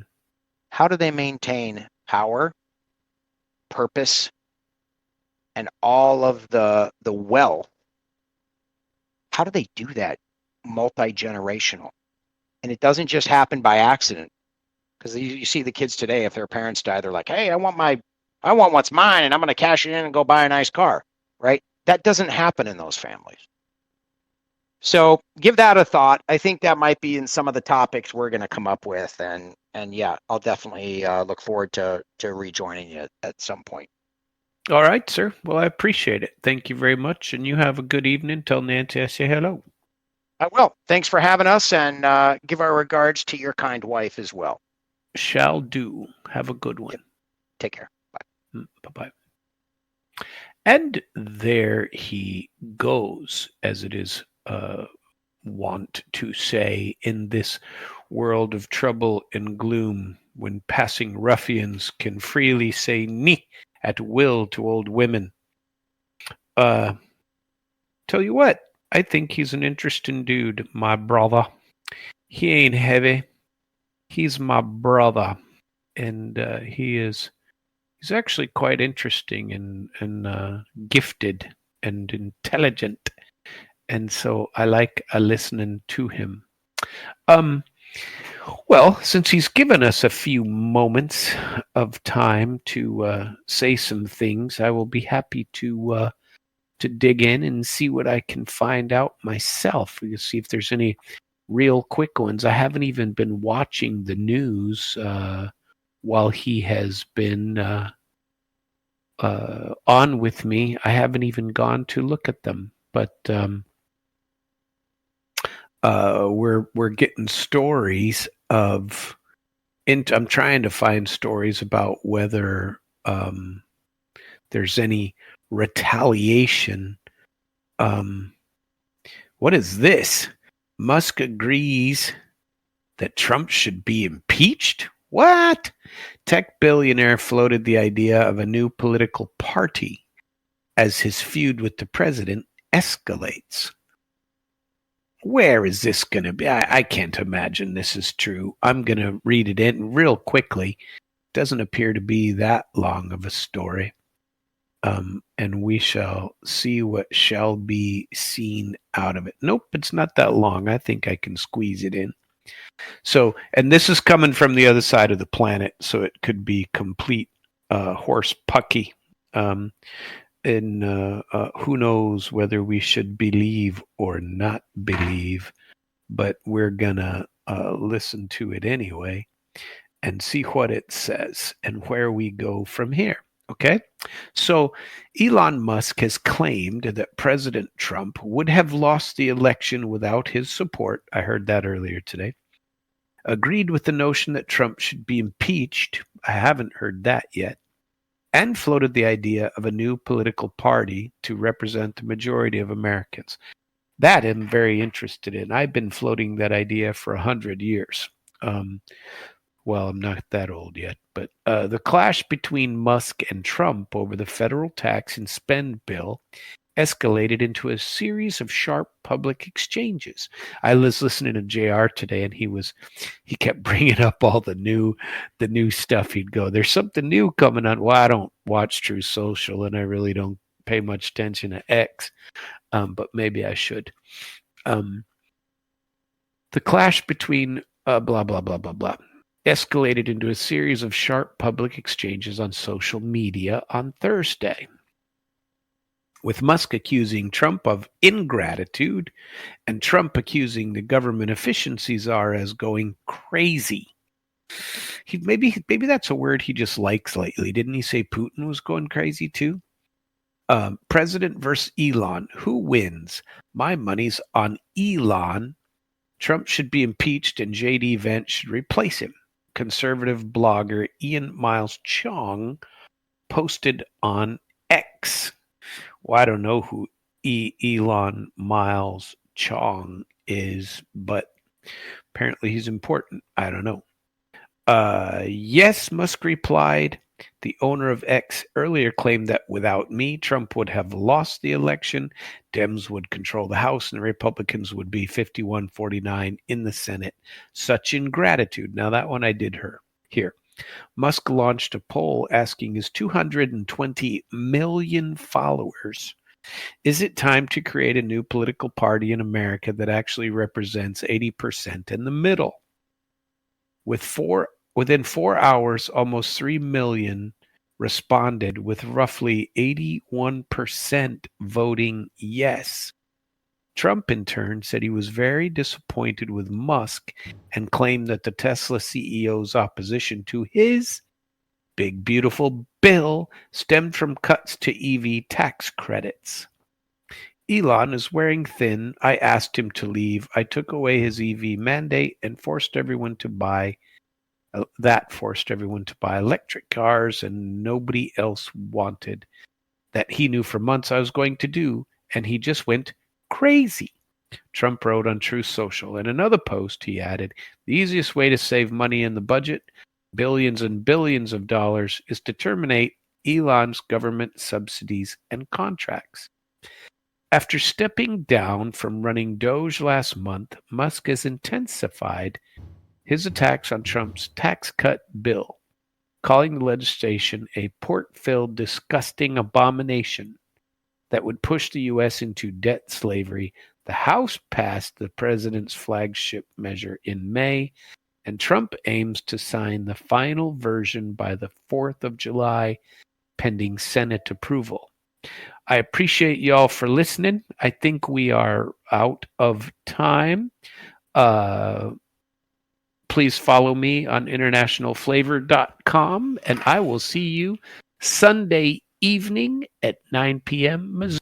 How do they maintain power, purpose, and all of the wealth? How do they do that multi-generational? And it doesn't just happen by accident, because you see the kids today, if their parents die, they're like, hey, I want what's mine, and I'm going to cash it in and go buy a nice car, right? That doesn't happen in those families. So give that a thought. I think that might be in some of the topics we're going to come up with. And yeah, I'll definitely look forward to rejoining you at some point. All right, sir. Well, I appreciate it. Thank you very much. And you have a good evening. Tell Nancy I say hello. I will. Thanks for having us, and give our regards to your kind wife as well. Shall do. Have a good one. Yep. Take care. Bye. Bye-bye. And there he goes, as it is wont to say in this world of trouble and gloom, when passing ruffians can freely say "ni" at will to old women. Tell you what, I think he's an interesting dude, my brother. He ain't heavy. He's my brother, and he's actually quite interesting and gifted and intelligent, and so I like listening to him. Um, well, since he's given us a few moments of time to say some things, I will be happy to dig in and see what I can find out myself. We'll see if there's any real quick ones. I haven't even been watching the news while he has been on with me. I haven't even gone to look at them, but we're getting stories of. I'm trying to find stories about whether there's any retaliation. What is this? Musk agrees that Trump should be impeached? What? Tech billionaire floated the idea of a new political party as his feud with the president escalates. Where is this going to be? I can't imagine this is true. I'm going to read it in real quickly. Doesn't appear to be that long of a story. And we shall see what shall be seen out of it. Nope, it's not that long. I think I can squeeze it in. So, and this is coming from the other side of the planet, so it could be complete horse pucky. And who knows whether we should believe or not believe, but we're gonna listen to it anyway and see what it says and where we go from here. Okay, so Elon Musk has claimed that President Trump would have lost the election without his support. I heard that earlier today. Agreed with the notion that Trump should be impeached. I haven't heard that yet. And floated the idea of a new political party to represent the majority of Americans. That I'm very interested in. I've been floating that idea for 100 years. Well, I'm not that old yet, but the clash between Musk and Trump over the federal tax and spend bill escalated into a series of sharp public exchanges. I was listening to JR today, and he kept bringing up all the new stuff. He'd go, "There's something new coming on." Well, I don't watch True Social, and I really don't pay much attention to X, but maybe I should. The clash between blah blah blah blah blah escalated into a series of sharp public exchanges on social media on Thursday, with Musk accusing Trump of ingratitude and Trump accusing the government efficiency czar as going crazy. Maybe that's a word he just likes lately. Didn't he say Putin was going crazy too? President versus Elon. Who wins? My money's on Elon. Trump should be impeached and J.D. Vance should replace him. Conservative blogger Ian Miles Chong posted on X. Well, I don't know who Elon Miles Chong is, but apparently he's important. I don't know. Yes, Musk replied. The owner of X earlier claimed that without me, Trump would have lost the election. Dems would control the House and the Republicans would be 51-49 in the Senate. Such ingratitude. Now, that one I did hear. Musk launched a poll asking his 220 million followers, is it time to create a new political party in America that actually represents 80% in the middle? Within 4 hours, almost 3 million responded, with roughly 81% voting yes. Trump, in turn, said he was very disappointed with Musk and claimed that the Tesla CEO's opposition to his big, beautiful bill stemmed from cuts to EV tax credits. Elon is wearing thin. I asked him to leave. I took away his EV mandate and forced everyone to buy electric cars, and nobody else wanted that he knew for months I was going to do, and he just went crazy. Trump wrote on Truth Social. In another post, he added, the easiest way to save money in the budget, billions and billions of dollars, is to terminate Elon's government subsidies and contracts. After stepping down from running Doge last month, Musk has intensified his attacks on Trump's tax cut bill, calling the legislation a pork-filled, disgusting abomination that would push the U.S. into debt slavery. The House passed the president's flagship measure in May, and Trump aims to sign the final version by the 4th of July, pending Senate approval. I appreciate y'all for listening. I think we are out of time. Please follow me on internationalflavor.com, and I will see you Sunday evening at 9 p.m. Missouri.